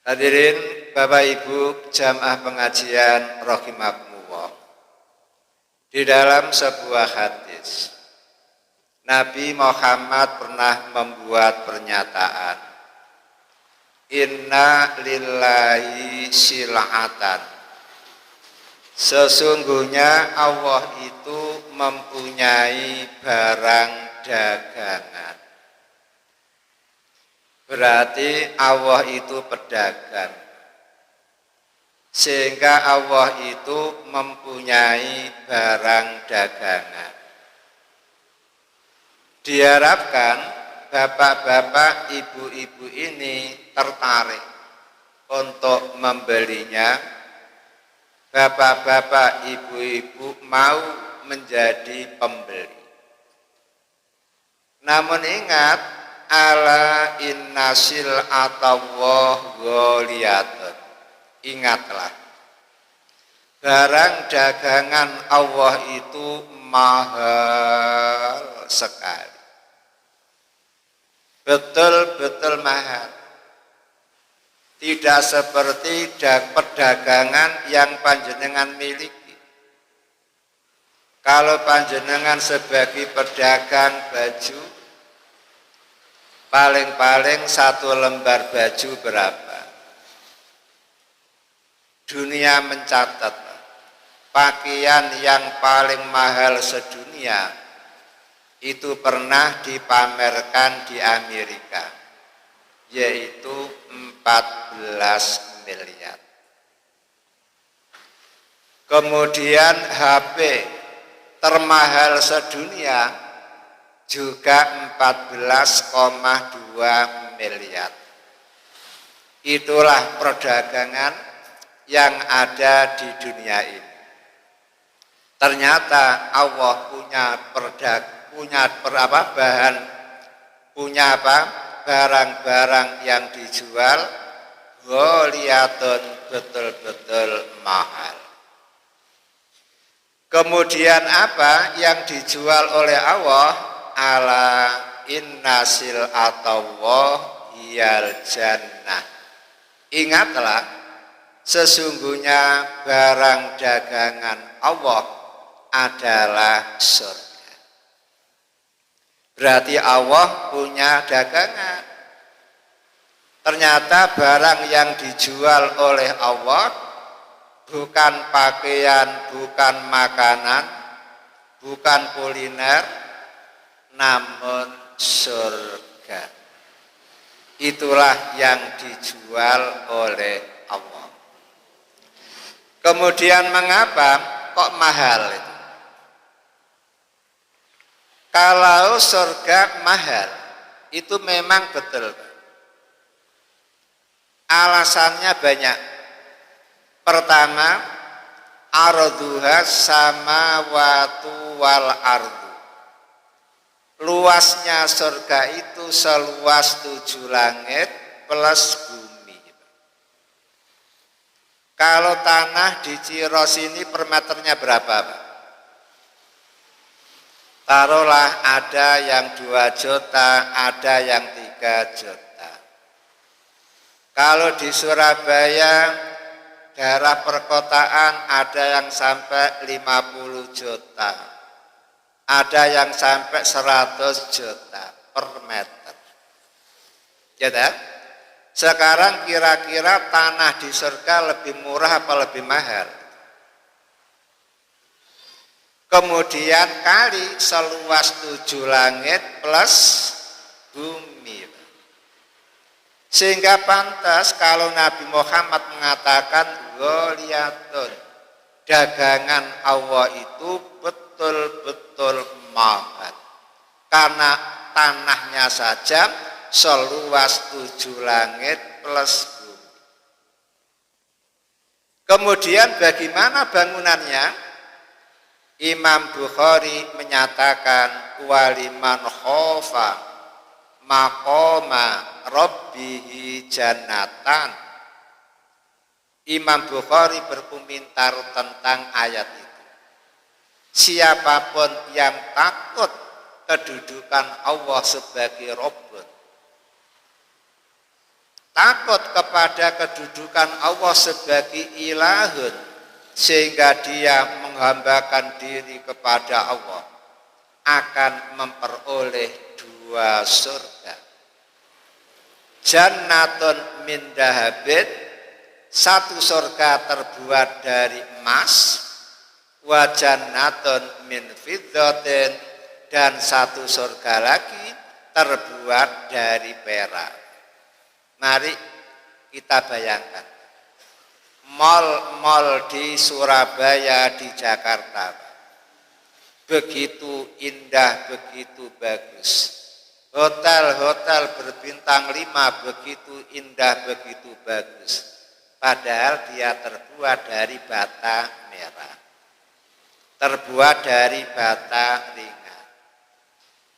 Hadirin Bapak Ibu jamaah pengajian rahimakumullah. Di dalam sebuah hadis, Nabi Muhammad pernah membuat pernyataan, Inna lillahi sil'atan. Sesungguhnya Allah itu mempunyai barang dagangan. Berarti Allah itu pedagang. Sehingga Allah itu mempunyai barang dagangan. Diharapkan bapak-bapak, ibu-ibu ini tertarik untuk membelinya. Bapak-bapak, ibu-ibu mau menjadi pembeli. Namun ingat, ala innasil atawah gholiyatun. Ingatlah, barang dagangan Allah itu mahal sekali. Betul-betul mahal. Tidak seperti perdagangan yang panjenengan miliki. Kalau panjenengan sebagai pedagang baju, paling-paling satu lembar baju berapa? Dunia mencatat, pakaian yang paling mahal sedunia itu pernah dipamerkan di Amerika, yaitu 14 miliar. Kemudian HP termahal sedunia juga 14,2 miliar. Itulah perdagangan yang ada di dunia ini. Ternyata Allah punya barang-barang yang dijual gholiyatun, betul-betul mahal. Kemudian apa yang dijual oleh Allah? Ala innasil atawah hiyal jannah. Ingatlah, sesungguhnya barang dagangan Allah adalah surga. Berarti Allah punya dagangan. Ternyata barang yang dijual oleh Allah bukan pakaian, bukan makanan, bukan kuliner, namun surga. Itulah yang dijual oleh Allah. Kemudian mengapa kok mahal itu? Kalau surga mahal, itu memang betul. Alasannya banyak. Pertama, arduha samawatu wal ardu. Luasnya surga itu seluas 7 langit plus bumi. Kalau tanah di Ciros ini per meternya berapa, Pak? Taruhlah ada yang 2 juta, ada yang 3 juta. Kalau di Surabaya, daerah perkotaan ada yang sampai 50 juta. Ada yang sampai 100 juta per meter. Ya tak? Sekarang kira-kira tanah di surga lebih murah apa lebih mahal? Kemudian kali seluas 7 langit plus bumi. Sehingga pantas kalau Nabi Muhammad mengatakan gholiyatun, dagangan Allah itu betul-betul mahal. Karena tanahnya saja seluas 7 langit plus bumi. Kemudian bagaimana bangunannya? Imam Bukhari menyatakan waliman khofa maqama rabbihi jannatan. Imam Bukhari berkomentar tentang ayat itu. Siapapun yang takut kedudukan Allah sebagai Rabb, takut kepada kedudukan Allah sebagai ilahun, sehingga dia menghambakan diri kepada Allah, akan memperoleh 2 surga. Jannatun min dahabin, 1 surga terbuat dari emas, wa jannatun min fiddatin, dan 1 surga lagi terbuat dari perak. Mari kita bayangkan mal-mal di Surabaya, di Jakarta, begitu indah, begitu bagus. Hotel-hotel berbintang 5 begitu indah, begitu bagus. Padahal dia terbuat dari bata merah, terbuat dari bata ringan.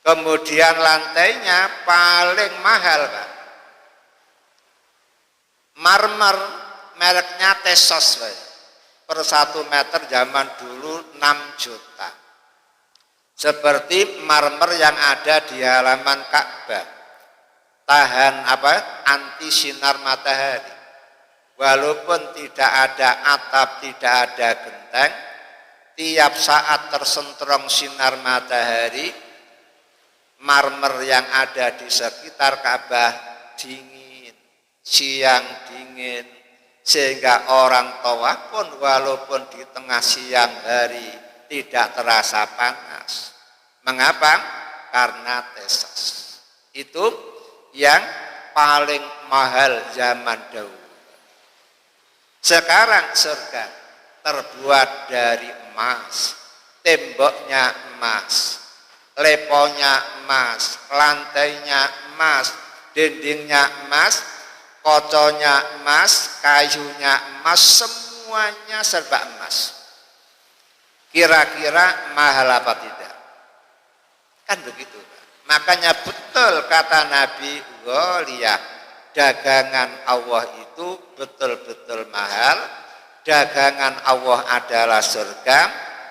Kemudian lantainya paling mahal, Pak. Marmer mereknya Tesos, per 1 meter zaman dulu 6 juta. Seperti marmer yang ada di halaman Ka'bah, tahan anti sinar matahari. Walaupun tidak ada atap, tidak ada genteng, tiap saat tersentrong sinar matahari, marmer yang ada di sekitar Ka'bah dingin, siang dingin, sehingga orang tawaf pun walaupun di tengah siang hari tidak terasa panas. Mengapa? Karena Tesos. Itu yang paling mahal zaman dahulu. Sekarang surga terbuat dari emas, temboknya emas, leponya emas, lantainya emas, dindingnya emas, koconya emas, kayunya emas, semuanya serba emas. Kira-kira mahal apa tidak? Kan begitu. Makanya betul kata Nabi Ghaliyah, dagangan Allah itu betul-betul mahal. Dagangan Allah adalah surga,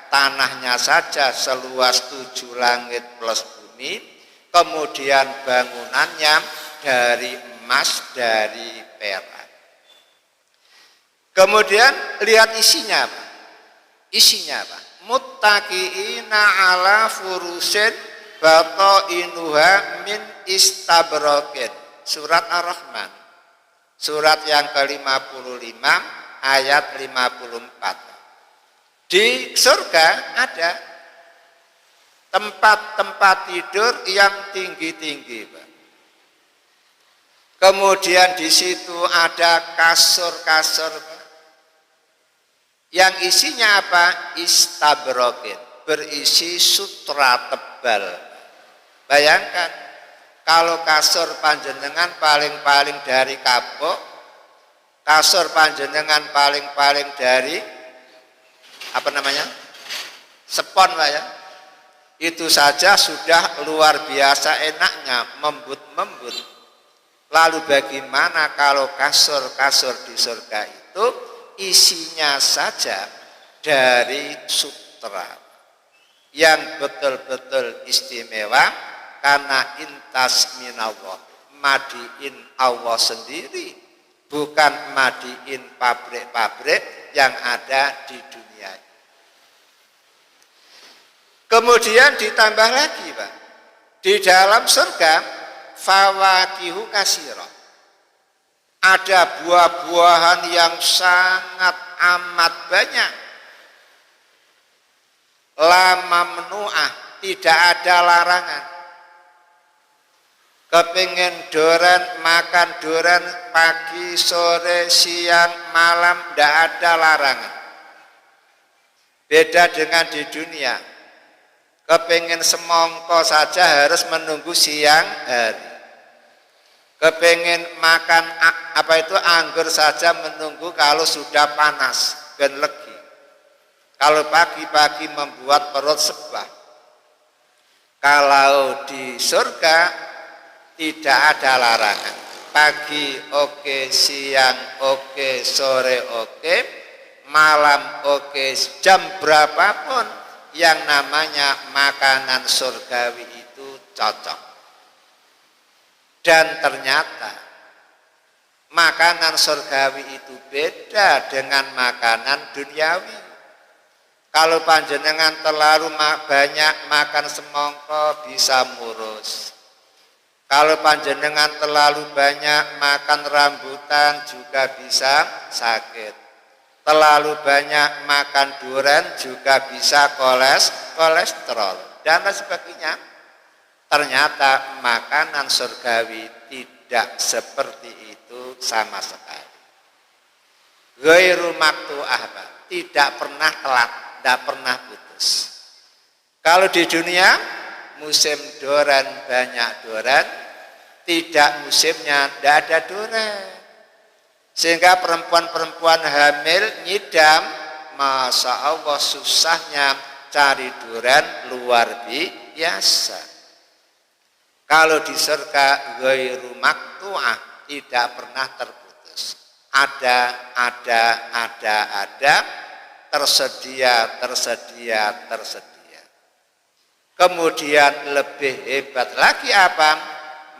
tanahnya saja seluas 7 langit plus bumi, kemudian bangunannya dari emas, dari perak. Kemudian lihat isinya apa? Isinya apa? Muttaqiina ala furusin batainuha min istabraqin. Surat Ar-Rahman, surat yang ke-55 ayat 54. Di surga ada tempat-tempat tidur yang tinggi-tinggi, Pak. Kemudian di situ ada kasur-kasur, Pak, yang isinya apa? Istabraqin, berisi sutra tebal. Bayangkan kalau kasur panjenengan paling-paling dari kapuk, kasur panjenengan paling-paling dari spon, Pak ya. Itu saja sudah luar biasa enaknya, membut-membut. Lalu bagaimana kalau kasur-kasur di surga itu isinya saja dari sutra yang betul-betul istimewa, karena intas minallah, madiin Allah sendiri, bukan madiin pabrik-pabrik yang ada di dunia. Kemudian ditambah lagi, Pak, di dalam surga fawakihu kasira, ada buah-buahan yang sangat amat banyak. La mamnu'ah, tidak ada larangan. Kepingin duren, makan duren pagi, sore, siang, malam, tidak ada larangan. Beda dengan di dunia, kepingin semongko saja harus menunggu siang hari. Kepingin makan anggur saja menunggu kalau sudah panas ben legi. Kalau pagi-pagi membuat perut sebah. Kalau di surga tidak ada larangan. Pagi oke, siang oke, sore oke, malam oke, jam berapapun yang namanya makanan surgawi itu cocok. Dan ternyata Makanan surgawi itu beda dengan makanan duniawi. Kalau panjenengan terlalu banyak makan semongko bisa murus. Kalau panjenengan terlalu banyak makan rambutan juga bisa sakit. Terlalu banyak makan durian juga bisa kolesterol dan lain sebagainya. Ternyata makanan surgawi tidak seperti itu sama sekali. Ghairu maktu'ah, tidak pernah telat, tidak pernah putus. Kalau di dunia musim durian banyak durian, tidak musimnya tidak ada durian. Sehingga perempuan-perempuan hamil nyidam, Masya Allah susahnya cari durian luar biasa. Kalau di surga ghairu maktu'ah, tidak pernah terputus. Ada, tersedia. Kemudian lebih hebat lagi apa?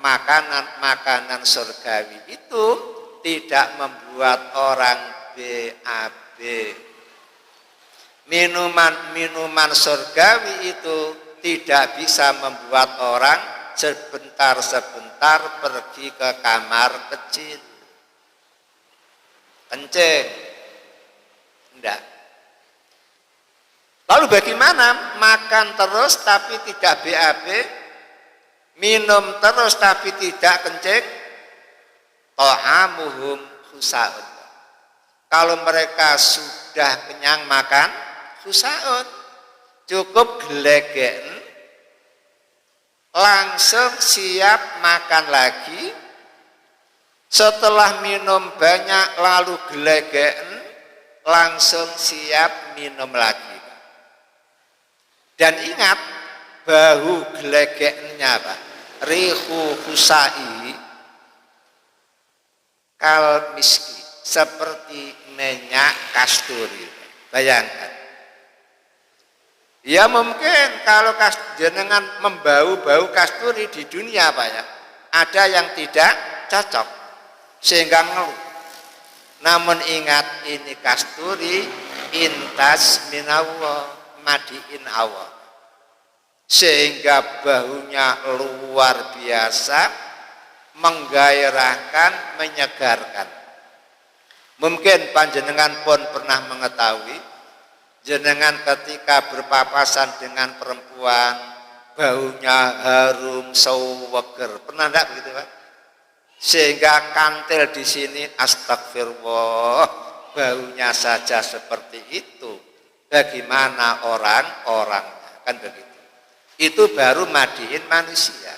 Makanan surgawi itu tidak membuat orang BAB. Minuman surgawi itu tidak bisa membuat orang sebentar-sebentar pergi ke kamar kecil. Kencing. Enggak. Lalu bagaimana? Makan terus tapi tidak BAB, minum terus tapi tidak kencing. Ta'amuhum khusaun. Kalau mereka sudah kenyang makan, khusaun. Cukup gelegen, langsung siap makan lagi. Setelah minum banyak lalu gelegen, langsung siap minum lagi. Dan ingat, bahu gelegennya Pak, rihu khusai kal miski, seperti minyak kasturi. Bayangkan. Ya mungkin kalau jenengan membau-bau kasturi di dunia Pak ya, ada yang tidak cocok sehingga ngeluh. Namun ingat, ini kasturi intas minallah, madiin Allah. Sehingga baunya luar biasa, menggairahkan, menyegarkan. Mungkin panjenengan pun pernah mengetahui, jenengan ketika berpapasan dengan perempuan, baunya harum seweger. Pernah enggak begitu Pak? Sehingga kantil di sini, astagfirullah, baunya saja seperti itu. Bagaimana orang-orangnya? Kan begitu. Itu baru madiin manusia.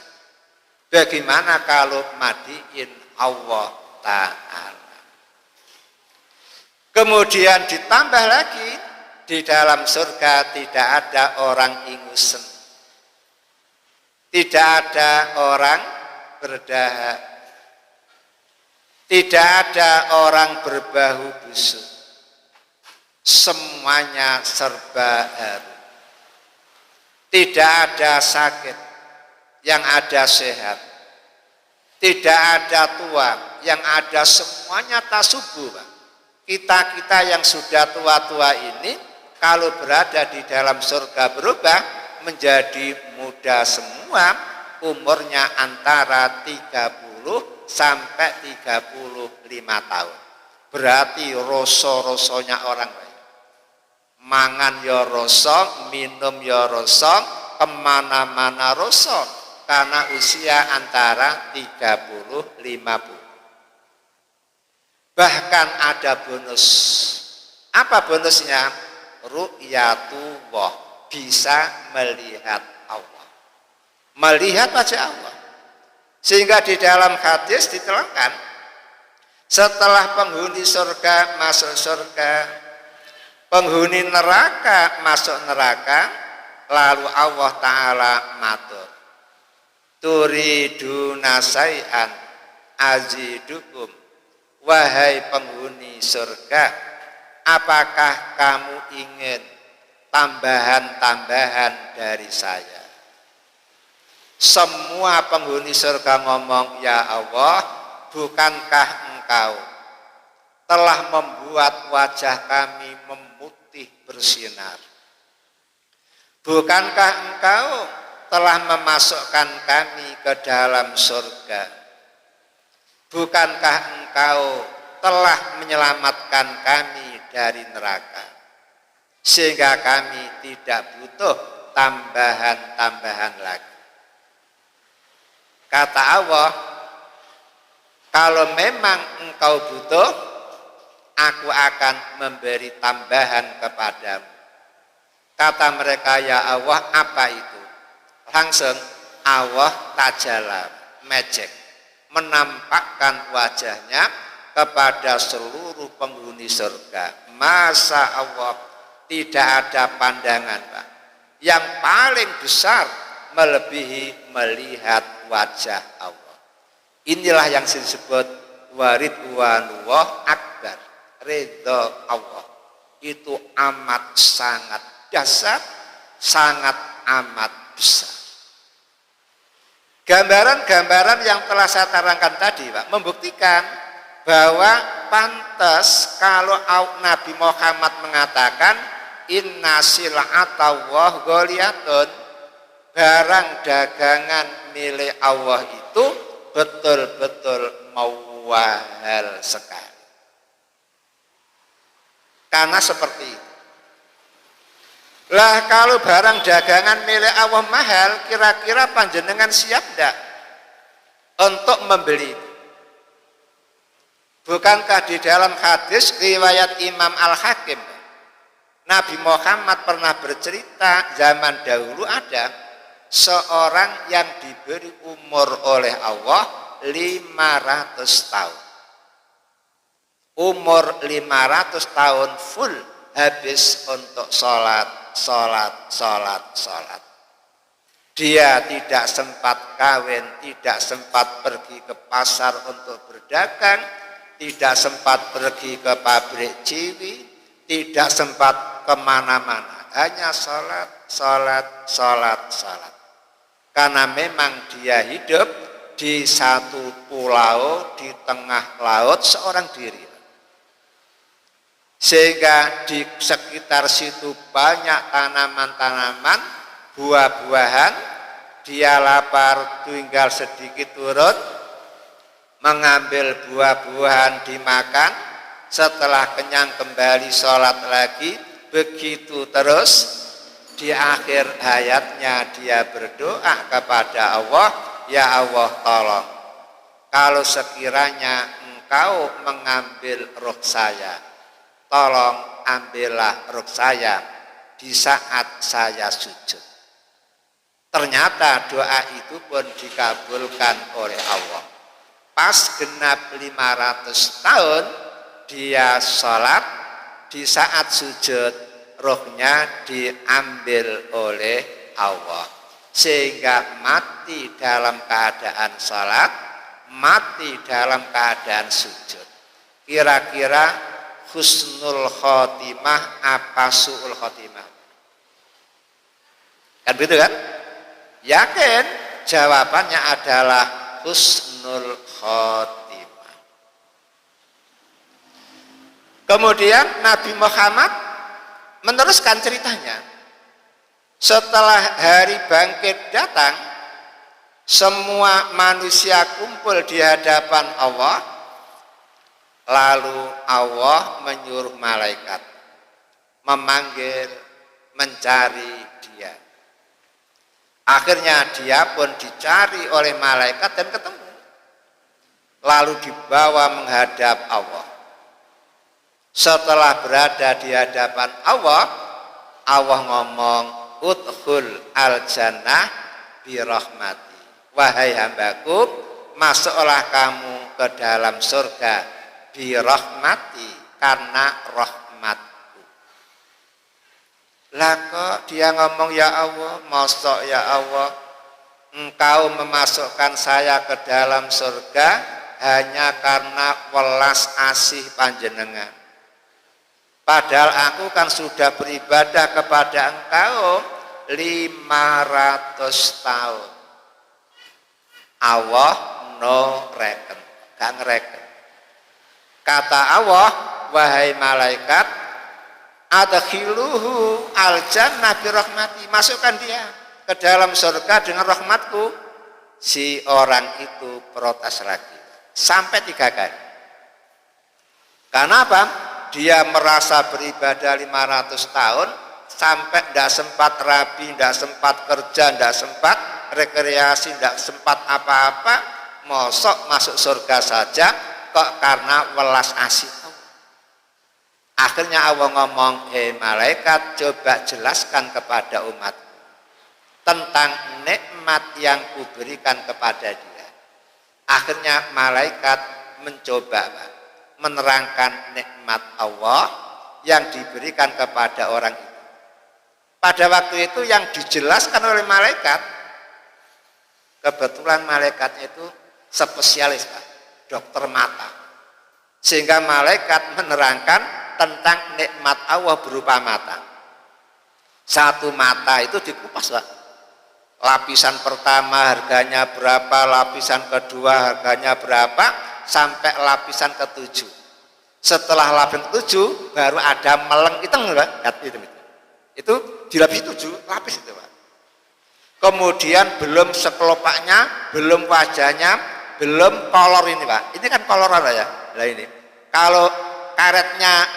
Bagaimana kalau madiin Allah Ta'ala? Kemudian ditambah lagi, di dalam surga tidak ada orang ingusen, tidak ada orang berdahak, tidak ada orang berbahu busuk. Semuanya serba harum. Tidak ada sakit, yang ada sehat. Tidak ada tua, yang ada semuanya tasubuh. Kita yang sudah tua-tua ini, kalau berada di dalam surga berubah menjadi muda semua, umurnya antara 30 sampai 35 tahun. Berarti rasa-rasanya orang baik. Mangan ya rasa, minum ya rasa, kemana-mana rasa, karena usia antara 30-50. Bahkan ada bonus. Apa bonusnya? Ru'yatullah, bisa melihat Allah, melihat wajah Allah. Sehingga di dalam hadis diterangkan, setelah penghuni surga masuk surga, penghuni neraka masuk neraka, lalu Allah Ta'ala matur, turiduna say'an azidukum, wahai penghuni surga, apakah kamu ingin tambahan-tambahan dari saya? Semua penghuni surga ngomong, ya Allah, bukankah engkau telah membuat wajah kami memutih bersinar. Bukankah engkau telah memasukkan kami ke dalam surga? Bukankah engkau telah menyelamatkan kami dari neraka? Sehingga kami tidak butuh tambahan-tambahan lagi. Kata Allah, kalau memang engkau butuh, aku akan memberi tambahan kepadamu. Kata mereka, ya Allah, apa itu? Langsung Allah tajala, magic, menampakkan wajahnya kepada seluruh penghuni surga. Masa Allah, tidak ada pandangan, Pak, yang paling besar melebihi melihat wajah Allah. Inilah yang disebut waridwanullah akbar, ridho Allah. Itu amat sangat dahsyat, sangat amat besar. Gambaran-gambaran yang telah saya terangkan tadi, Pak, membuktikan bahwa pantas kalau Nabi Muhammad mengatakan inna sil'atawah ghaliyatun, barang dagangan milik Allah itu betul-betul mawahal sekali. Karena seperti itu. Lah kalau barang dagangan milik Allah mahal, kira-kira panjenengan siap enggak untuk membeli? Bukankah di dalam hadis riwayat Imam Al-Hakim, Nabi Muhammad pernah bercerita zaman dahulu ada seorang yang diberi umur oleh Allah 500 tahun. Umur 500 tahun full habis untuk sholat. Dia tidak sempat kawin, tidak sempat pergi ke pasar untuk berdagang, tidak sempat pergi ke pabrik ciwi, tidak sempat kemana-mana, hanya sholat. Karena memang dia hidup di satu pulau di tengah laut seorang diri. Sehingga di sekitar situ banyak tanaman-tanaman, buah-buahan. Dia lapar, tinggal sedikit turun, mengambil buah-buahan dimakan. Setelah kenyang kembali sholat lagi. Begitu terus. Di akhir hayatnya dia berdoa kepada Allah, ya Allah tolong, kalau sekiranya engkau mengambil ruh saya, tolong ambillah ruh saya di saat saya sujud. Ternyata doa itu pun dikabulkan oleh Allah. Pas genap 500 tahun dia sholat, di saat sujud rohnya diambil oleh Allah. Sehingga mati dalam keadaan sholat, mati dalam keadaan sujud. Kira-kira husnul khotimah apa su'ul khotimah? Kan begitu kan? Yakin? Jawabannya adalah husnul khotimah. Kemudian Nabi Muhammad meneruskan ceritanya. Setelah hari bangkit datang, semua manusia kumpul di hadapan Allah. Lalu Allah menyuruh malaikat memanggil, mencari dia. Akhirnya dia pun dicari oleh malaikat dan ketemu. Lalu dibawa menghadap Allah. Setelah berada di hadapan Allah, Allah ngomong, udkhul al-jannah birahmati. Wahai hambaku, masuklah kamu ke dalam surga birahmati, karena rahmatku. Lah kok dia ngomong, ya Allah, mosok ya Allah engkau memasukkan saya ke dalam surga hanya karena welas asih panjenengan. Padahal aku kan sudah beribadah kepada engkau 500 tahun. Allah no reckon, gak ngereken. Kata Allah, wahai malaikat, adkhiluhu aljannah bi rahmati, masukkan dia ke dalam surga dengan rahmatku. Si orang itu protes lagi sampai 3 kali. Karena apa? Dia merasa beribadah 500 tahun sampai tidak sempat rabi, tidak sempat kerja, tidak sempat rekreasi, tidak sempat apa-apa, mosok masuk surga saja kok karena welas asih. Akhirnya Allah ngomong, hei malaikat, coba jelaskan kepada umat tentang nikmat yang kuberikan kepada dia. Akhirnya malaikat mencoba menerangkan nikmat Allah yang diberikan kepada orang itu. Pada waktu itu yang dijelaskan oleh malaikat, kebetulan malaikatnya itu spesialis, Pak, dokter mata. Sehingga malaikat menerangkan tentang nikmat Allah berupa mata. Satu mata itu dikupas, Pak. Lapisan pertama harganya berapa, lapisan kedua harganya berapa, sampai lapisan ke-7. Setelah lapisan ke-7 baru ada meleng hitam, Pak. Itu dilapisi 7 lapis itu, Pak. Kemudian belum sekelopaknya, belum wajahnya, belum kolor ini, Pak. Ini kan koloran ya. Nah ini. Kalau karetnya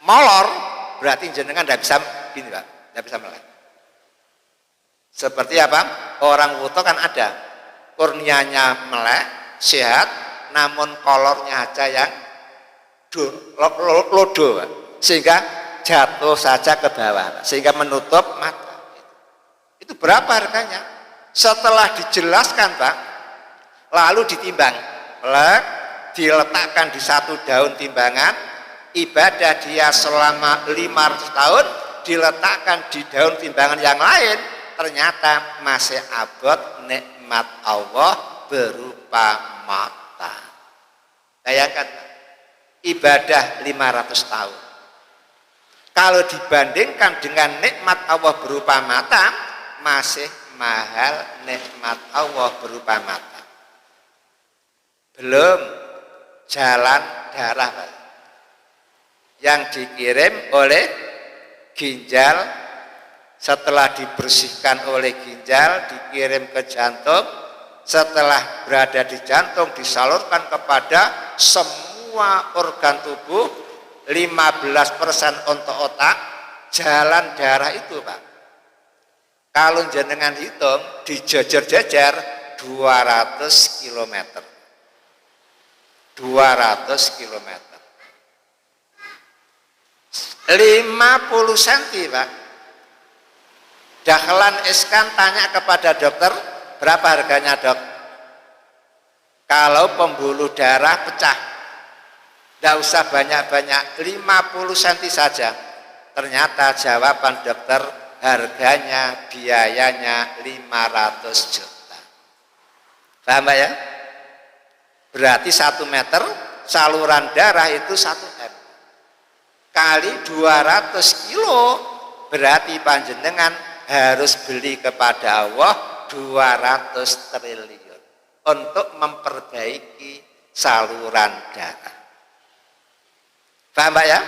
molor berarti jenengan tidak bisa gini, Pak. Tidak bisa melek. Seperti apa? Orang wuto kan ada kurnianya melek, sehat, namun kolornya aja yang lodo, sehingga jatuh saja ke bawah, sehingga menutup mata. Itu berapa harganya? Setelah dijelaskan, Pak, lalu ditimbang, diletakkan di satu daun timbangan, ibadah dia selama 500 tahun diletakkan di daun timbangan yang lain, ternyata masih abot nikmat Allah berupa mata. Bayangkan, ibadah 500 tahun. Kalau dibandingkan dengan nikmat Allah berupa mata, masih mahal nikmat Allah berupa mata. Belum jalan darah, Pak, yang dikirim oleh ginjal. Setelah dibersihkan oleh ginjal, dikirim ke jantung. Setelah berada di jantung, disalurkan kepada semua organ tubuh. 15% untuk otak. Jalan darah itu, Pak, kalau jenengan hitung dijejer-jejer 200 km. 200 km. 50 cm, Pak. Dahlan Iskan tanya kepada dokter, berapa harganya, Dok? Kalau pembuluh darah pecah, tidak usah banyak-banyak, 50 cm saja. Ternyata jawaban dokter, harganya, biayanya 500 juta. Paham, Pak, ya? Berarti 1 meter saluran darah itu 1 M. Kali 200 kilo, berarti panjenengan harus beli kepada Allah 200 triliun untuk memperbaiki saluran darah. Paham, Pak, ya?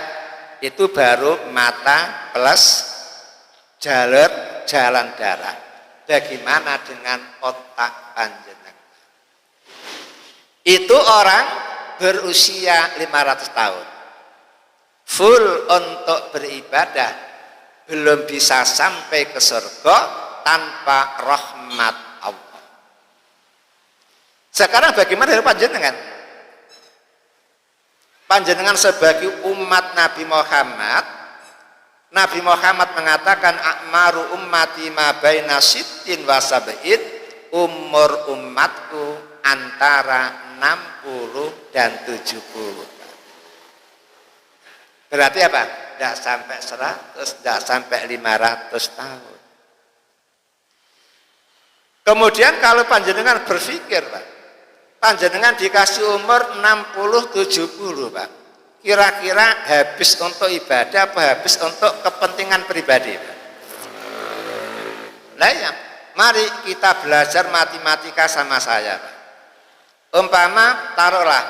Itu baru mata plus jalur jalan darah. Bagaimana dengan otak panjenengan? Itu orang berusia 500 tahun. Full untuk beribadah, belum bisa sampai ke surga tanpa rahmat Allah. Sekarang bagaimana dengan panjenengan? Panjenengan sebagai umat Nabi Muhammad, Nabi Muhammad mengatakan a'maru ummati ma baina sittin wa sab'in, umur umatku antara 60 dan 70. Berarti apa? Tidak sampai 100, tidak sampai 500 tahun. Kemudian kalau panjenengan berpikir, Pak, panjenengan dikasih umur 60-70, Pak, kira-kira habis untuk ibadah apa habis untuk kepentingan pribadi, Pak? Nah ya, mari kita belajar matematika sama saya, Pak. Umpama taruhlah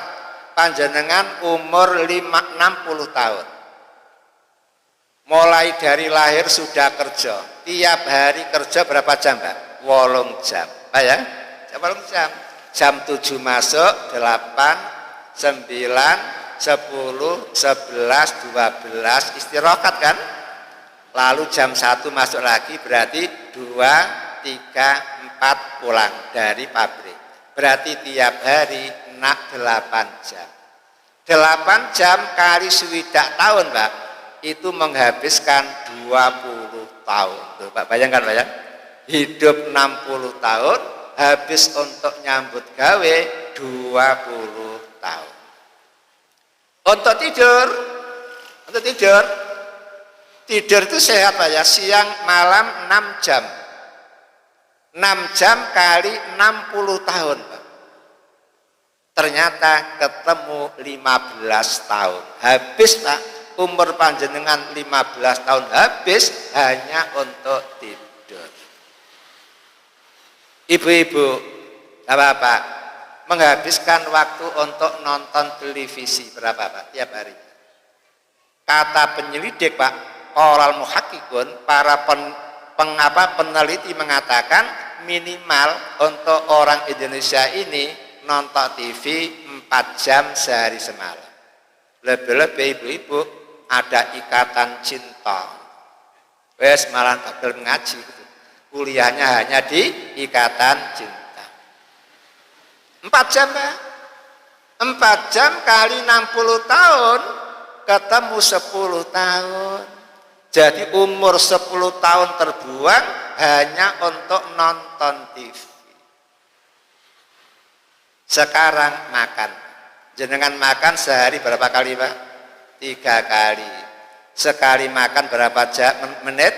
panjenengan umur 60 tahun. Mulai dari lahir sudah kerja. Tiap hari kerja berapa jam, Pak? 8 jam. Pak ya? 8 jam. Jam 7 masuk, 8, 9, 10, 11, 12 istirahat kan? Lalu jam 1 masuk lagi, berarti 2, 3, 4 pulang dari pabrik. Berarti tiap hari 8 jam. 8 jam kali swidak tahun, Pak, itu menghabiskan 20 tahun. Tuh, Pak, bayangkan, Pak ya. Hidup 60 tahun, habis untuk nyambut gawe 20 tahun. Untuk tidur, tidur itu sehat, Pak ya, siang malam 6 jam. 6 jam kali 60 tahun, Pak. Ternyata ketemu 15 tahun. Habis, Pak, umur panjenengan 15 tahun habis hanya untuk tidur. Ibu-ibu, Bapak-bapak, menghabiskan waktu untuk nonton televisi berapa, Pak, tiap hari? Kata penyelidik, Pak, oral muhakkikun, para peneliti mengatakan minimal untuk orang Indonesia ini nonton TV 4 jam sehari semalam. Lebih-lebih ibu-ibu ada ikatan cinta. Wes malah gagal mengaji gitu. Kuliahnya hanya di ikatan cinta. 4 jam, Pak. 4 jam kali 60 tahun ketemu 10 tahun. Jadi umur 10 tahun terbuang hanya untuk nonton TV. Sekarang makan. Jenengan makan sehari berapa kali, Pak? 3 kali. Sekali makan berapa menit?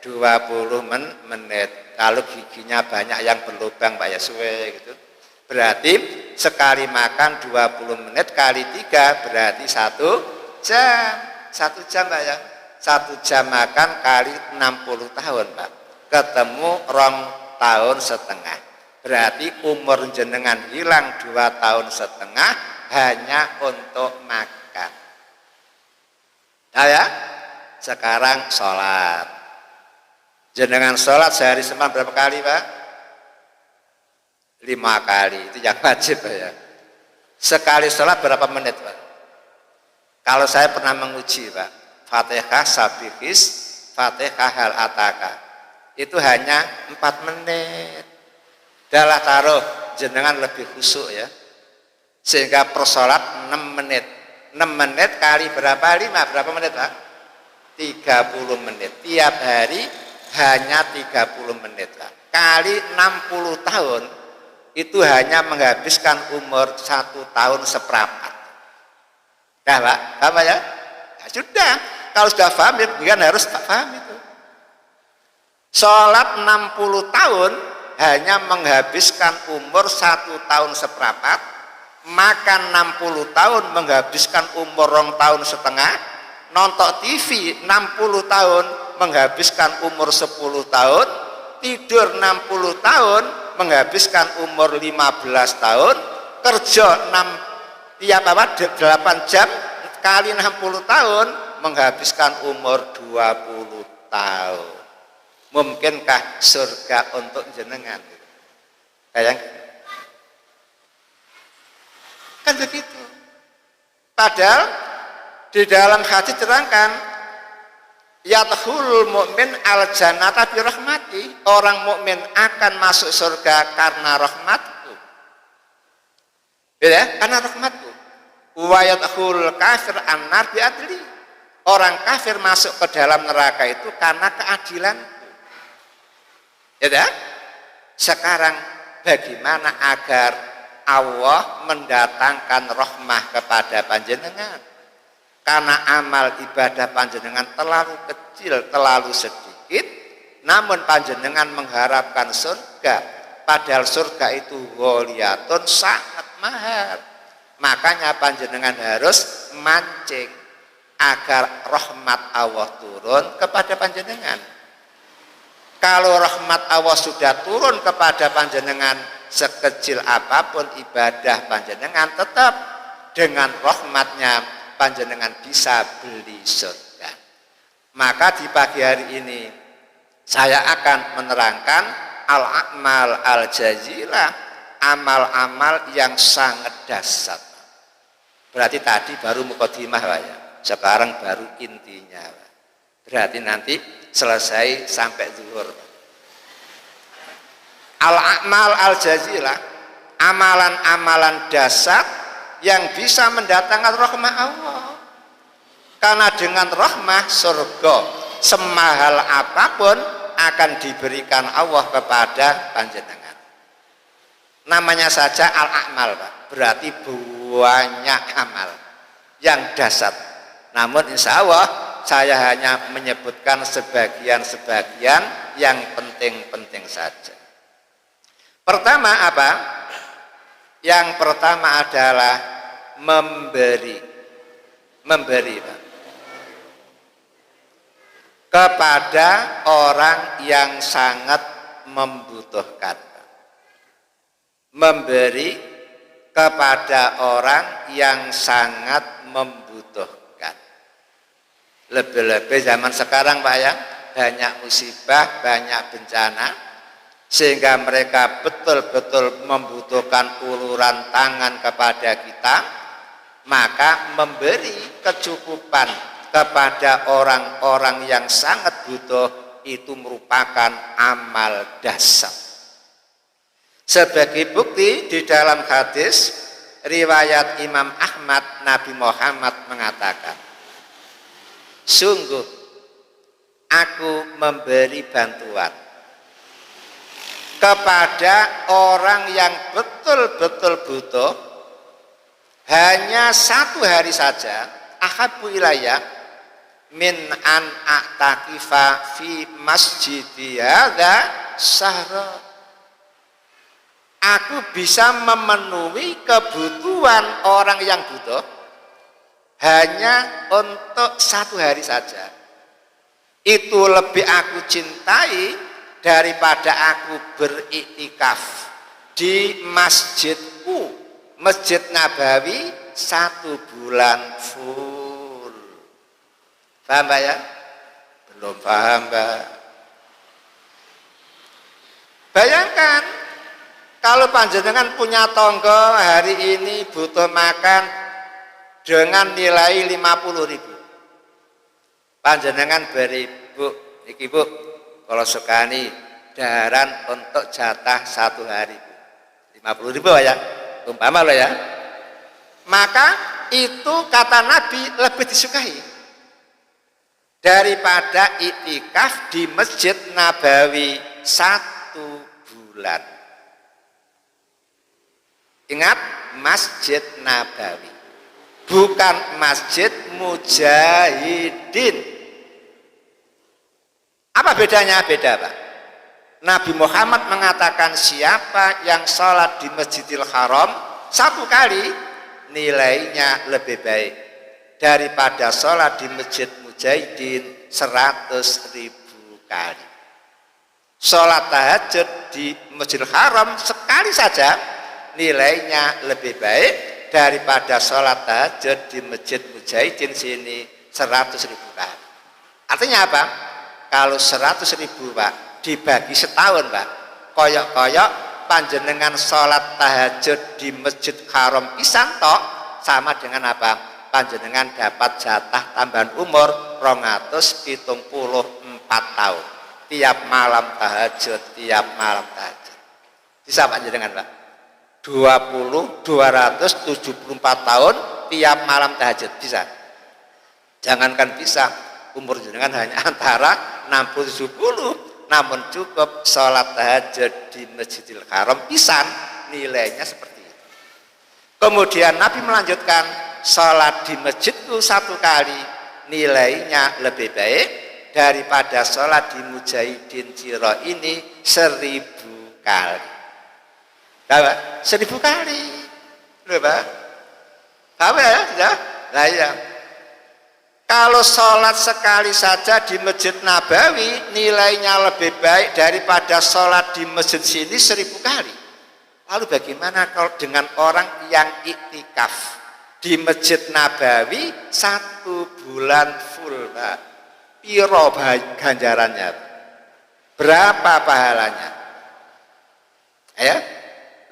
20 menit. Kalau giginya banyak yang berlubang, Pak ya, suwe gitu. Berarti sekali makan 20 menit kali 3 berarti 1 jam. 1 jam, Pak ya. 1 jam makan kali 60 tahun, Pak. Ketemu 2 tahun setengah. Berarti umur jenengan hilang 2 tahun setengah hanya untuk makan. Nah ya, sekarang sholat. Jenengan sholat sehari semalam berapa kali, Pak? 5 kali, itu yang wajib, Pak ya. Sekali sholat berapa menit, Pak? Kalau saya pernah menguji, Pak, Fatihah Sabihis, Fatihah Hal Ataka, itu hanya 4 menit. Dalah taruh jenengan lebih khusyuk ya, sehingga persolat 6 menit. 6 menit kali berapa? 5, berapa menit, Pak? 30 menit. Tiap hari hanya 30 menit, Pak. Kali 60 tahun itu hanya menghabiskan umur 1 tahun seperempat. Nah, Pak, apa ya? Nah, sudah, kalau sudah paham ya bukan harus tak paham itu. Sholat 60 tahun hanya menghabiskan umur 1 tahun seperempat, makan 60 tahun menghabiskan umur 2 tahun setengah, nonton TV 60 tahun menghabiskan umur 10 tahun, tidur 60 tahun menghabiskan umur 15 tahun, kerja 8 jam kali 60 tahun menghabiskan umur 20 tahun. Mungkinkah surga untuk jenengan? Kayak kan begitu. Padahal di dalam hadis terangkan yadkhulul mu'min al jannata bi rahmati, orang mukmin akan masuk surga karena rahmatku. Ya, karena rahmatku. Wa yadkhulul kafir an-nar bi adli, orang kafir masuk ke dalam neraka itu karena keadilan. Ya dah? Sekarang bagaimana agar Allah mendatangkan rahmah kepada panjenengan? Karena amal ibadah panjenengan terlalu kecil, terlalu sedikit, namun panjenengan mengharapkan surga, padahal surga itu gholiyatun, sangat mahal. Makanya panjenengan harus mancing agar rahmat Allah turun kepada panjenengan. Kalau rahmat Allah sudah turun kepada panjenengan, sekecil apapun ibadah panjenengan tetap dengan rahmatnya panjenengan bisa beli surga. Maka di pagi hari ini saya akan menerangkan al-a'mal al-jazilah, amal-amal yang sangat dahsyat. Berarti tadi baru mukadimah Pak ya. Sekarang baru intinya Pak. Berarti nanti selesai sampai zuhur. Al-a'mal al-jazilah, amalan-amalan dahsyat yang bisa mendatangkan rahmah Allah. Karena dengan rahmah surga semahal apapun akan diberikan Allah kepada panjenengan. Namanya saja al-a'mal Pak. Berarti banyak amal yang dahsyat. Namun insya Allah saya hanya menyebutkan sebagian-sebagian yang penting-penting saja. Pertama apa? Yang pertama adalah memberi Pak, kepada orang yang sangat membutuhkan. Memberi kepada orang yang sangat membutuhkan. Lebih-lebih zaman sekarang Pak ya, banyak musibah, banyak bencana, sehingga mereka betul-betul membutuhkan uluran tangan kepada kita. Maka memberi kecukupan kepada orang-orang yang sangat butuh itu merupakan amal dahsyat. Sebagai bukti di dalam hadis riwayat Imam Ahmad, Nabi Muhammad mengatakan, sungguh aku memberi bantuan kepada orang yang betul-betul butuh hanya 1 hari saja, ahabbu ilayya min an a'takifa fi masjidi hadza syahra. Aku bisa memenuhi kebutuhan orang yang butuh hanya untuk 1 hari saja. Itu lebih aku cintai daripada aku beriktikaf di masjidku, Masjid Nabawi 1 bulan full. Paham Pak ya? Belum paham Pak. Bayangkan kalau panjenengan punya tonggo hari ini butuh makan dengan nilai 50.000. Panjenengan beri, Bu, iki Bu, kalau sekali daharan untuk jatah 1 hari, 50.000 ya, umpama loh ya. Maka itu kata Nabi lebih disukai daripada iktikaf di Masjid Nabawi 1 bulan. Ingat, Masjid Nabawi, bukan Masjid Mujahidin. Apa bedanya? Beda Pak. Nabi Muhammad mengatakan siapa yang sholat di Masjidil Haram 1 kali nilainya lebih baik daripada sholat di Masjid Mujahidin 100.000 kali. Sholat tahajud di Masjidil Haram sekali saja nilainya lebih baik daripada sholat tahajud di Masjid Mujahidin sini 100.000 kali. Artinya apa? Kalau 100.000 Pak dibagi setahun Pak, koyok-koyok panjenengan sholat tahajud di Masjid Haram pisan tok sama dengan apa? Panjenengan dapat jatah tambahan umur 274 tahun. Tiap malam tahajud, tiap malam tahajud. Bisa panjenengan Pak? 274 tahun tiap malam tahajud, bisa. Jangankan bisa, umur jenengan hanya antara 60-70, namun cukup sholat tahajud di Masjidil Haram pisan nilainya seperti itu. Kemudian Nabi melanjutkan, sholat di masjidku 1 kali nilainya lebih baik daripada sholat di Mujahidin Ciro ini 1000 kali. Pak, 1000 kali. Loh Pak. Tahu ya? Sudah? Nah ya. Kalau sholat sekali saja di Masjid Nabawi nilainya lebih baik daripada sholat di masjid sini 1000 kali. Lalu bagaimana kalau dengan orang yang iktikaf di Masjid Nabawi 1 bulan full, Pak. Piro ganjarannya? Berapa pahalanya? Ya,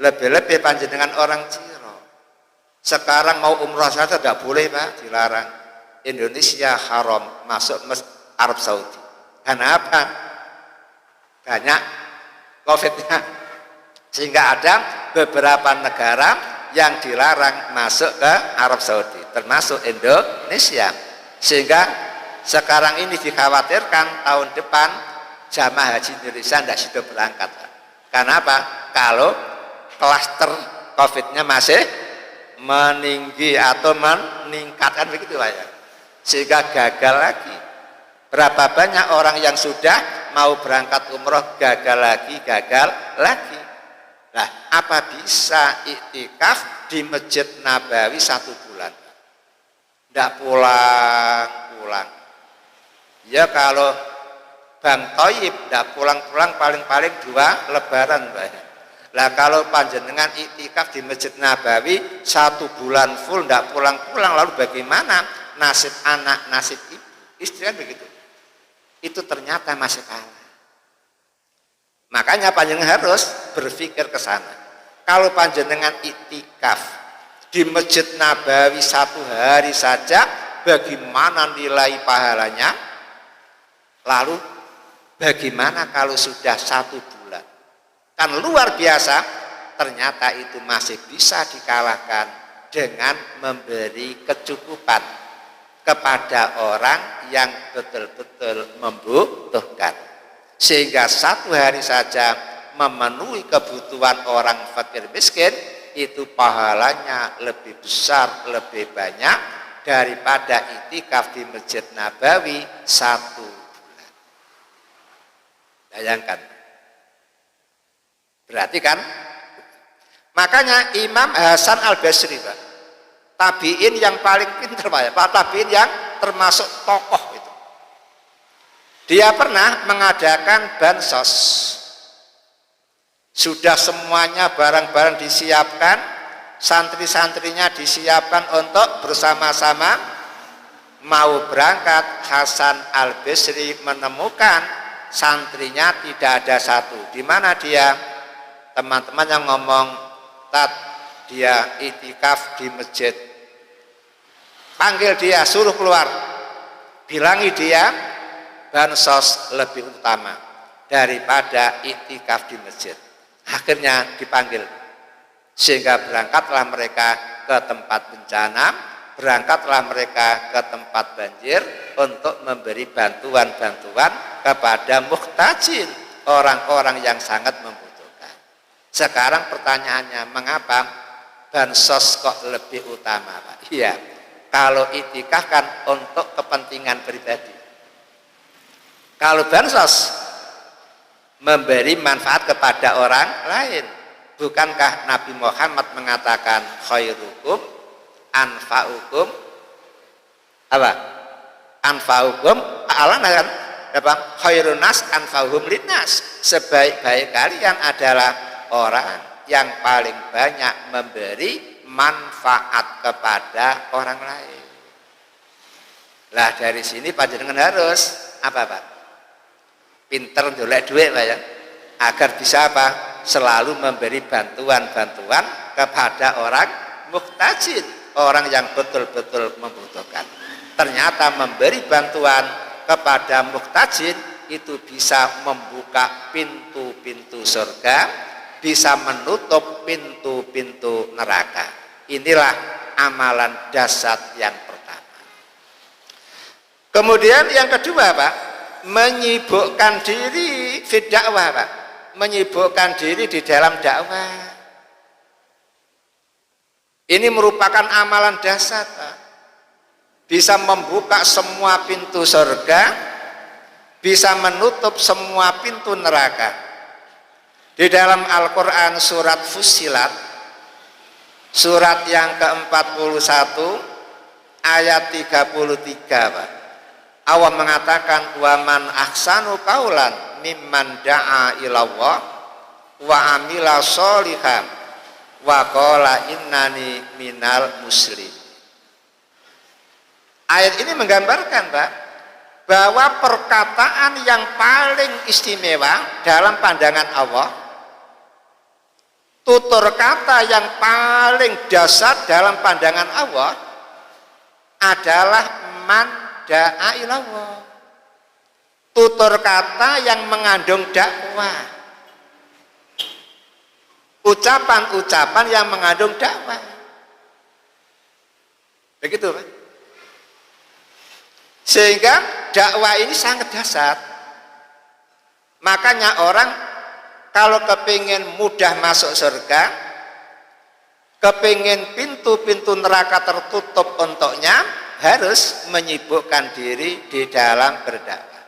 lebih-lebih panjenengan orang Ciro. Sekarang mau umrah saja tidak boleh, Pak, dilarang. Indonesia haram masuk Arab Saudi. Karena apa? Banyak COVID-nya. Sehingga ada beberapa negara yang dilarang masuk ke Arab Saudi, termasuk Indonesia. Sehingga sekarang ini dikhawatirkan tahun depan jamaah haji Indonesia tidak sudah berangkat. Karena apa? Kalau klaster COVID-nya masih meninggi atau meningkatkan begitu, Pak, ya. Sehingga gagal lagi. Berapa banyak orang yang sudah mau berangkat umroh gagal lagi. Nah, apa bisa iktikaf di Masjid Nabawi 1 bulan? Tidak pulang. Ya kalau Bang Toyib tidak pulang-pulang paling-paling 2 lebaran, Pak. Lah kalau panjenengan iktikaf di Masjid Nabawi 1 bulan full tidak pulang-pulang, lalu bagaimana nasib anak, nasib ibu, istri, kan begitu? Itu ternyata masih kalah. Makanya panjenengan harus berpikir ke sana. Kalau panjenengan iktikaf di Masjid Nabawi 1 hari saja, bagaimana nilai pahalanya? Lalu bagaimana kalau sudah 1 bulan? Kan luar biasa. Ternyata itu masih bisa dikalahkan dengan memberi kecukupan kepada orang yang betul-betul membutuhkan. Sehingga 1 hari saja memenuhi kebutuhan orang fakir miskin, itu pahalanya lebih besar, lebih banyak daripada iktikaf di Masjid Nabawi 1 bulan. Bayangkan. Berarti kan, makanya Imam Hasan Al-Basri, Pak, tabiin yang paling pintar, Pak, tabiin yang termasuk tokoh itu. Dia pernah mengadakan bansos. Sudah semuanya barang-barang disiapkan, santri-santrinya disiapkan untuk bersama-sama mau berangkat. Hasan Al-Basri menemukan santrinya tidak ada satu. Di mana dia? Teman-teman yang ngomong, Tat, dia itikaf di masjid. Panggil dia, suruh keluar. Bilangi dia, bansos lebih utama daripada itikaf di masjid. Akhirnya dipanggil. Sehingga berangkatlah mereka ke tempat bencana, berangkatlah mereka ke tempat banjir untuk memberi bantuan-bantuan kepada muhtajin, orang-orang yang sangat membutuhkan. Sekarang pertanyaannya, mengapa bansos kok lebih utama, Pak? Iya, kalau itikaf kan untuk kepentingan pribadi. Kalau bansos memberi manfaat kepada orang lain. Bukankah Nabi Muhammad mengatakan khairukum anfa'ukum apa? Anfa'ukum alana kan? Apa? Khairun nas anfa'uhum linnas. Sebaik-baik kalian adalah orang yang paling banyak memberi manfaat kepada orang lain. Lah dari sini panjenengan harus apa, Pak? Pinter ndolek duit, Pak, ya. Agar bisa apa? Selalu memberi bantuan-bantuan kepada orang muhtajin, orang yang betul-betul membutuhkan. Ternyata memberi bantuan kepada muhtajin itu bisa membuka pintu-pintu surga, bisa menutup pintu-pintu neraka. Inilah amalan dasar yang pertama. Kemudian yang kedua, Pak, menyibukkan diri fi dakwah, Pak. Menyibukkan diri di dalam dakwah. Ini merupakan amalan dasar, Pak. Bisa membuka semua pintu surga, bisa menutup semua pintu neraka. Di dalam Al-Quran surat Fussilat, surat yang ke-41 ayat 33, Pak. Allah mengatakan, wa man ahsanu qaulan mimman da'a ilallah wa amila sholihan wa qala innani minal muslim. Ayat ini menggambarkan, Pak, bahwa perkataan yang paling istimewa dalam pandangan Allah, tutur kata yang paling dasar dalam pandangan Allah adalah man da'a ilallah. Tutur kata yang mengandung dakwah, ucapan-ucapan yang mengandung dakwah. Begitu, Pak. Sehingga dakwah ini sangat dasar. Makanya orang kalau kepingin mudah masuk surga, kepingin pintu-pintu neraka tertutup untuknya, harus menyibukkan diri di dalam berdakwah.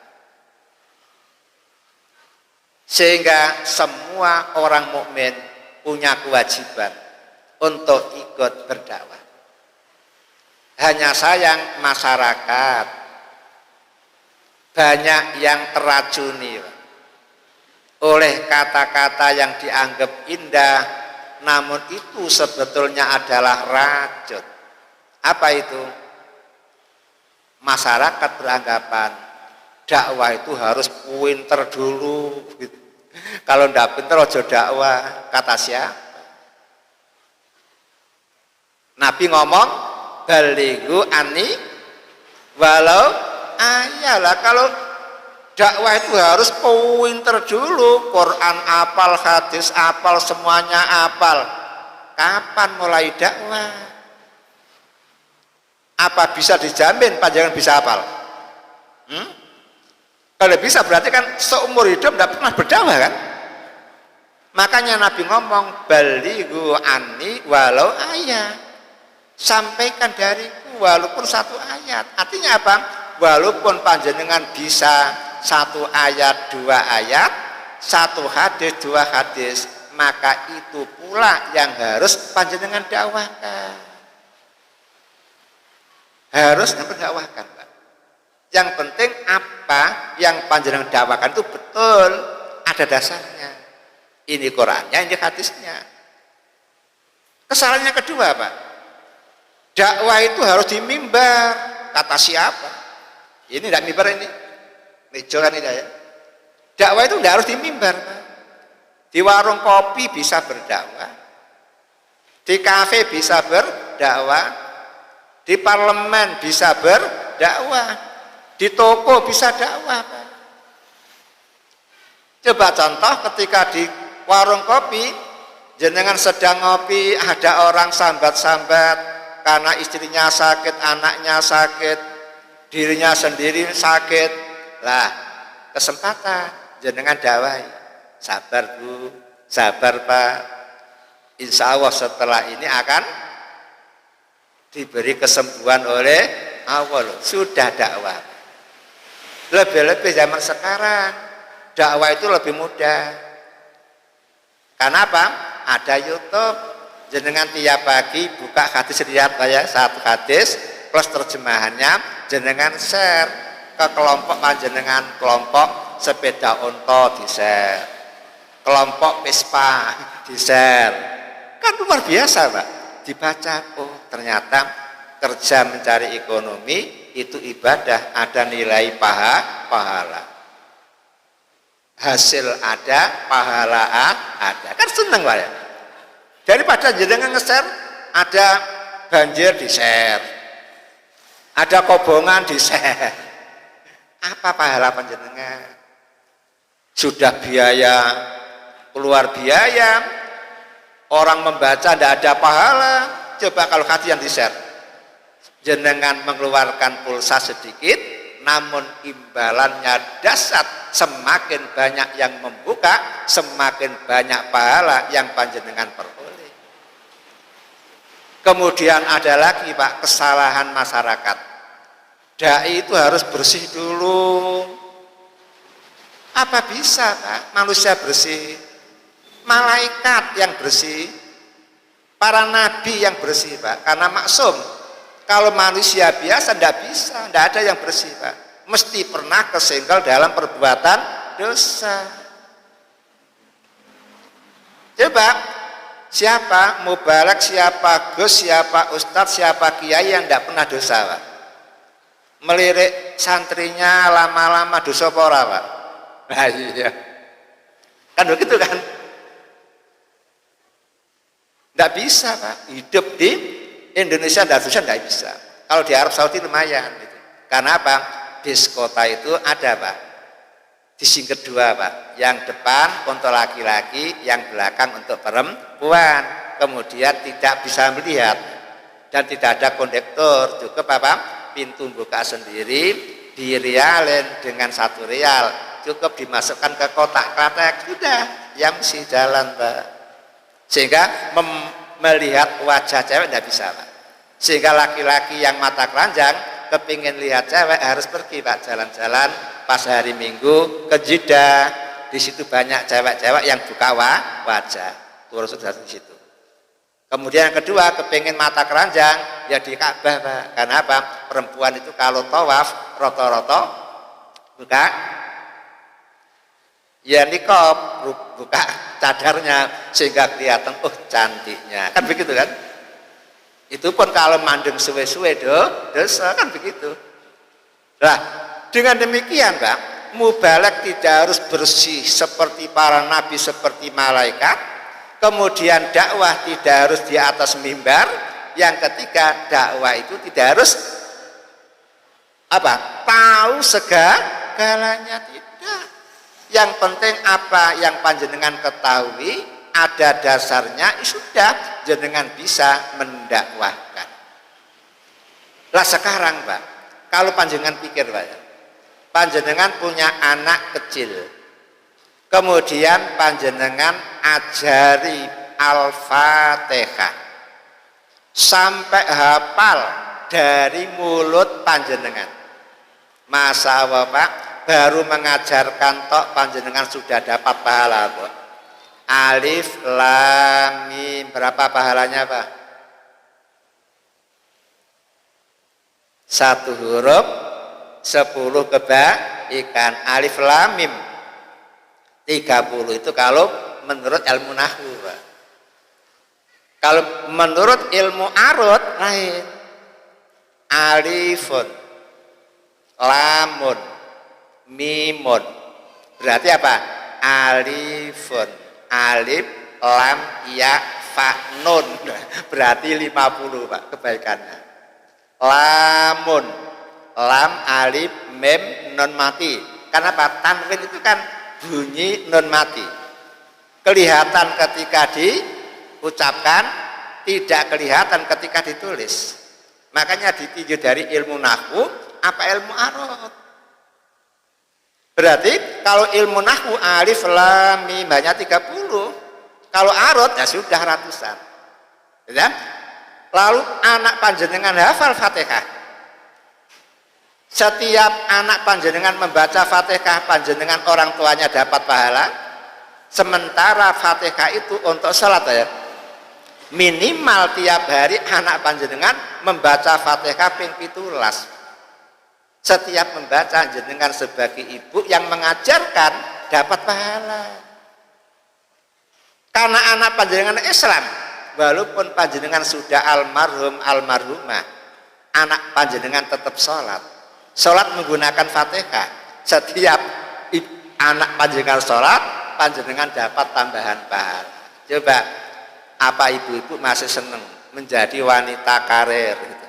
Sehingga semua orang mukmin punya kewajiban untuk ikut berdakwah. Hanya sayang masyarakat banyak yang teracuni oleh kata-kata yang dianggap indah, namun itu sebetulnya adalah racun. Apa itu? Masyarakat beranggapan dakwah itu harus pinter dulu gitu. Kalau ndak pinter ojo dakwah. Kata siapa? Nabi ngomong balighu ani walau ayalah. Kalau dakwah itu harus pinter dulu, Quran apal, hadis apal, semuanya apal. Kapan mulai dakwah? Apa bisa dijamin panjangan bisa apal? Kalau bisa berarti kan seumur hidup tidak pernah berdakwah kan? Makanya Nabi ngomong balighu anni walau ayat, sampaikan dariku walaupun satu ayat. Artinya apa? Walaupun panjenengan bisa satu ayat, dua ayat, satu hadis, dua hadis, maka itu pula yang harus panjenengan dakwahkan. Harus mendakwahkan, Pak. Yang penting apa yang panjenengan dakwahkan itu betul, ada dasarnya. Ini Qurannya, ini hadisnya. Kesalahan yang kedua, Pak, dakwah itu harus di mimbar. Kata siapa? Ini tidak mimbar ini. Mejoran ini ya. Dakwah itu tidak harus di mimbar, Pak. Di warung kopi bisa berdakwah, di kafe bisa berdakwah, di parlemen bisa berdakwah, di toko bisa dakwah, Pak. Coba contoh ketika di warung kopi, jenengan sedang ngopi, ada orang sambat-sambat karena istrinya sakit, anaknya sakit, dirinya sendiri sakit. Lah, kesempatan jenengan dakwah. Sabar Bu, sabar Pak. Insya Allah setelah ini akan diberi kesembuhan oleh Allah. Sudah dakwah. Lebih-lebih zaman sekarang dakwah itu lebih mudah. Karena apa? Ada YouTube, jenengan tiap pagi buka hadis riwayat saya satu hadis plus terjemahannya, jenengan share ke kelompok panjenengan, kelompok sepeda onto di share, kelompok Vespa di share. Kan luar biasa, Pak. Dibaca, oh ternyata kerja mencari ekonomi itu ibadah, ada nilai pahala. Hasil ada, pahala ada. Kan seneng, Pak ya. Daripada jenengan nge-share, ada banjir di share, ada kobongan di share. Apa pahala panjenengan? Sudah biaya, keluar biaya, orang membaca tidak ada pahala. Coba kalau hati yang di share, jenengan mengeluarkan pulsa sedikit, namun imbalannya dahsyat. Semakin banyak yang membuka, semakin banyak pahala yang panjenengan peroleh. Kemudian ada lagi, Pak, kesalahan masyarakat. Dai itu harus bersih dulu. Apa bisa, Pak, manusia bersih? Malaikat yang bersih, para nabi yang bersih, Pak, karena maksum. Kalau manusia biasa tidak bisa, tidak ada yang bersih, Pak. Mesti pernah kesenggol dalam perbuatan dosa. Coba siapa mubalak, siapa gus, siapa ustadz, siapa kiai yang tidak pernah dosa, Pak? melirik santrinya lama-lama dosa apa ora, Pak? Nah, iya. Kan begitu kan? Tidak bisa, Pak. Hidup di Indonesia dan Indonesia tidak bisa. Kalau di Arab Saudi lumayan gitu. Karena apa? Bis kota itu ada, Pak. Di sing kedua, Pak. Yang depan untuk laki-laki, yang belakang untuk perempuan. Kemudian tidak bisa melihat dan tidak ada kondektor. Cukup apa? Pintu buka sendiri, dirialin dengan 1 rial. Cukup dimasukkan ke kotak kretek, sudah yang mesti jalan, Pak. Sehingga melihat wajah cewek tidak bisa, Pak. Sehingga laki-laki yang mata keranjang kepingin lihat cewek harus pergi, Pak, jalan-jalan pas hari Minggu ke Jeddah. Di situ banyak cewek-cewek yang buka wajah. Terus sudah di situ. Kemudian yang kedua, kepingin mata keranjang ya di Ka'bah, Pak. Karena apa? Perempuan itu kalau tawaf rata-rata buka ya niqab, buka cadarnya sehingga kelihatan oh cantiknya. Kan begitu kan? Itu pun kalau mandeng suwe-suwe dosa, kan begitu. Nah, dengan demikian, Pak, mubalek tidak harus bersih seperti para nabi, seperti malaikat. Kemudian dakwah tidak harus di atas mimbar. Yang ketiga, dakwah itu tidak harus apa? Tahu segalanya, tidak. Yang penting apa yang panjenengan ketahui, ada dasarnya, sudah jenengan bisa mendakwahkan. Lah sekarang, Pak, kalau panjenengan pikir, Pak, panjenengan punya anak kecil, kemudian panjenengan ajari Al-Fatihah sampai hafal dari mulut panjenengan. Masa Allah, Pak, baru mengajarkan tok panjenengan sudah dapat pahala, Pak. Alif lam mim, berapa pahalanya, Pak? 1 huruf 10 kebaikan. Alif lam mim 30 itu kalau menurut ilmu nahwu, Pak. Kalau menurut ilmu arut lain. Alifun, lamun, mimun. Berarti apa? Alifun, alif, lam, ya, fa, nun. Berarti 50, Pak, kebaikannya. Lamun, lam, alif, mim, nun mati. Karena apa? Tanwin itu kan bunyi nun mati. Kelihatan ketika diucapkan, tidak kelihatan ketika ditulis. Makanya ditinjau dari ilmu nahwu apa ilmu arut. Berarti kalau ilmu nahwu alif lam mim hanya 30. Kalau arut ya sudah ratusan. Ya? Lalu anak panjenengan hafal Fatihah. Setiap anak panjenengan membaca Fatihah, panjenengan orang tuanya dapat pahala. Sementara Fatihah itu untuk salat ya. Minimal tiap hari anak panjenengan membaca Fatihah ping 17. Setiap membaca jenengan sebagai ibu yang mengajarkan dapat pahala. Karena anak panjenengan Islam, walaupun panjenengan sudah almarhum almarhumah, anak panjenengan tetap sholat. Sholat menggunakan Fatihah. Setiap anak panjenengan sholat, panjenengan dapat tambahan pahala. Coba, apa ibu-ibu masih senang menjadi wanita karir? Gitu?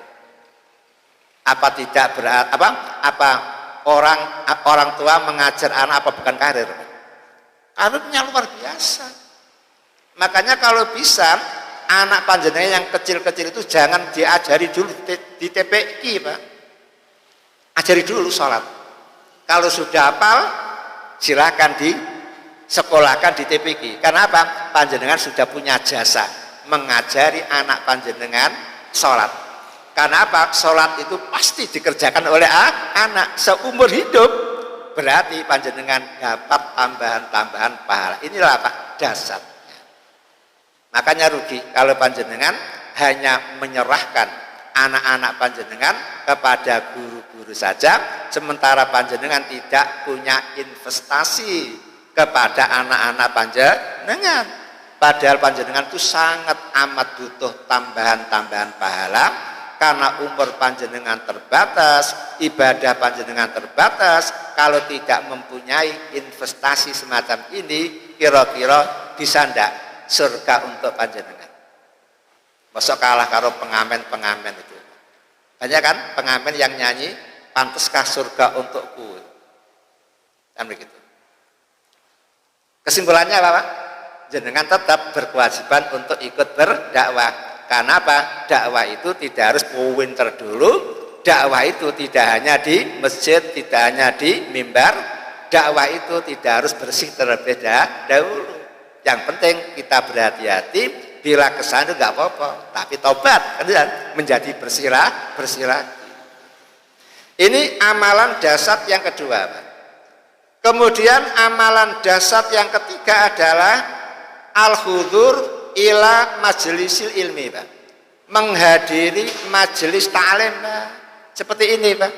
Apa tidak berat? Apa orang tua mengajar anak apa bukan karir? Karirnya luar biasa. Makanya kalau bisa anak panjenengan yang kecil-kecil itu jangan diajari dulu di TPI, Pak. Ajari dulu sholat. Kalau sudah hafal, silakan disekolahkan di TPI. Karena apa? Panjenengan sudah punya jasa mengajari anak panjenengan sholat. Karena apa? Sholat itu pasti dikerjakan oleh anak seumur hidup. Berarti panjenengan dapat tambahan-tambahan pahala. Inilah Pak dasar. Makanya rugi kalau panjenengan hanya menyerahkan anak-anak panjenengan kepada guru-guru saja, sementara panjenengan tidak punya investasi kepada anak-anak panjenengan. Padahal panjenengan itu sangat amat butuh tambahan-tambahan pahala karena umur panjenengan terbatas, ibadah panjenengan terbatas, kalau tidak mempunyai investasi semacam ini, kira-kira bisa ndak surga untuk panjenengan? Masuk kalah karo pengamen-pengamen itu. Banyak kan pengamen yang nyanyi, pantaskah surga untukku? Kan begitu. Kesimpulannya apa, Pak? Jenengan tetap berkewajiban untuk ikut berdakwah. Karena apa? Dakwah itu tidak harus pinter dulu. Dakwah itu tidak hanya di masjid, tidak hanya di mimbar. Dakwah itu tidak harus bersih terlebih dahulu. Yang penting kita berhati-hati. Bila kesana nggak apa-apa, tapi tobat kan menjadi bersih lagi. Ini amalan dasar yang kedua, Pak. Kemudian amalan dasar yang ketiga adalah al-hudur ila majlisil ilmi, Pak. Menghadiri majelis ta'lim, Pak. Seperti ini, Pak.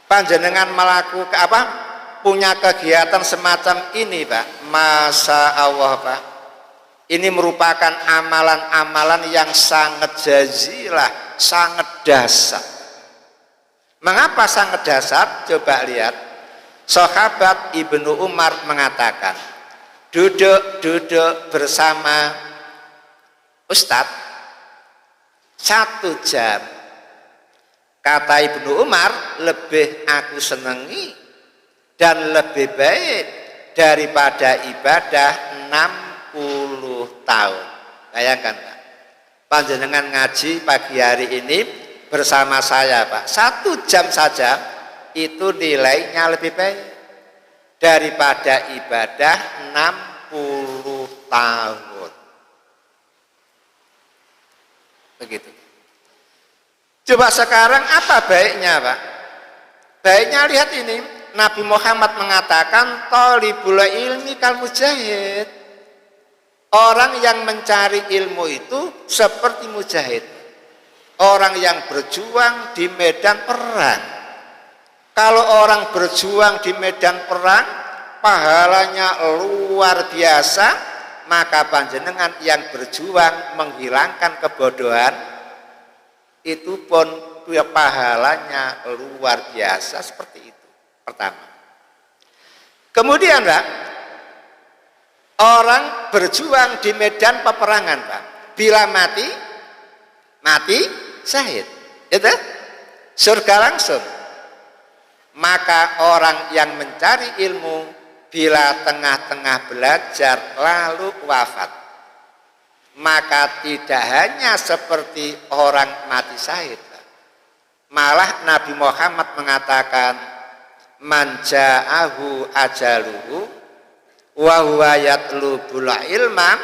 Panjenengan melakukan punya kegiatan semacam ini, Pak. Masya Allah, Pak. Ini merupakan amalan-amalan yang sangat jazilah, sangat dasar. Mengapa sangat dasar? Coba lihat. Sahabat Ibnu Umar mengatakan, duduk bersama Ustadz 1 jam. Kata Ibnu Umar, lebih aku senangi dan lebih baik daripada ibadah 60 tahun. Bayangkan, Pak. Panjenengan ngaji pagi hari ini bersama saya, Pak. 1 jam saja itu nilainya lebih baik daripada ibadah 60 tahun. Begitu. Coba sekarang apa baiknya, Pak? Baiknya lihat ini. Nabi Muhammad mengatakan thalibul ilmi kal mujahid. Orang yang mencari ilmu itu seperti mujahid. Orang yang berjuang di medan perang. Kalau orang berjuang di medan perang, pahalanya luar biasa, maka panjenengan yang berjuang menghilangkan kebodohan, itu pun pahalanya luar biasa seperti itu. Pertama. Kemudian, Pak, orang berjuang di medan peperangan, Pak, bila mati syahid, itu surga langsung. Maka orang yang mencari ilmu bila tengah-tengah belajar lalu wafat, maka tidak hanya seperti orang mati syahid, malah Nabi Muhammad mengatakan man ja'ahu ajaluhu wa huwa yatlubul ilma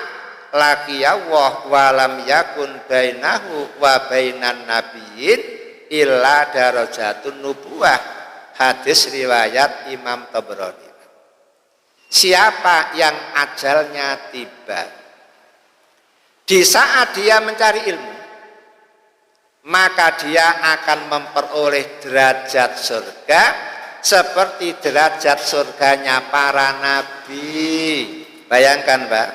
laqiyallah wa lam yakun bainahu wa bainan nabiyyin illa darajatun nubuwah. Hadis riwayat Imam Tabrani. Siapa yang ajalnya tiba di saat dia mencari ilmu, maka dia akan memperoleh derajat surga seperti derajat surganya para nabi. Bayangkan, Pak,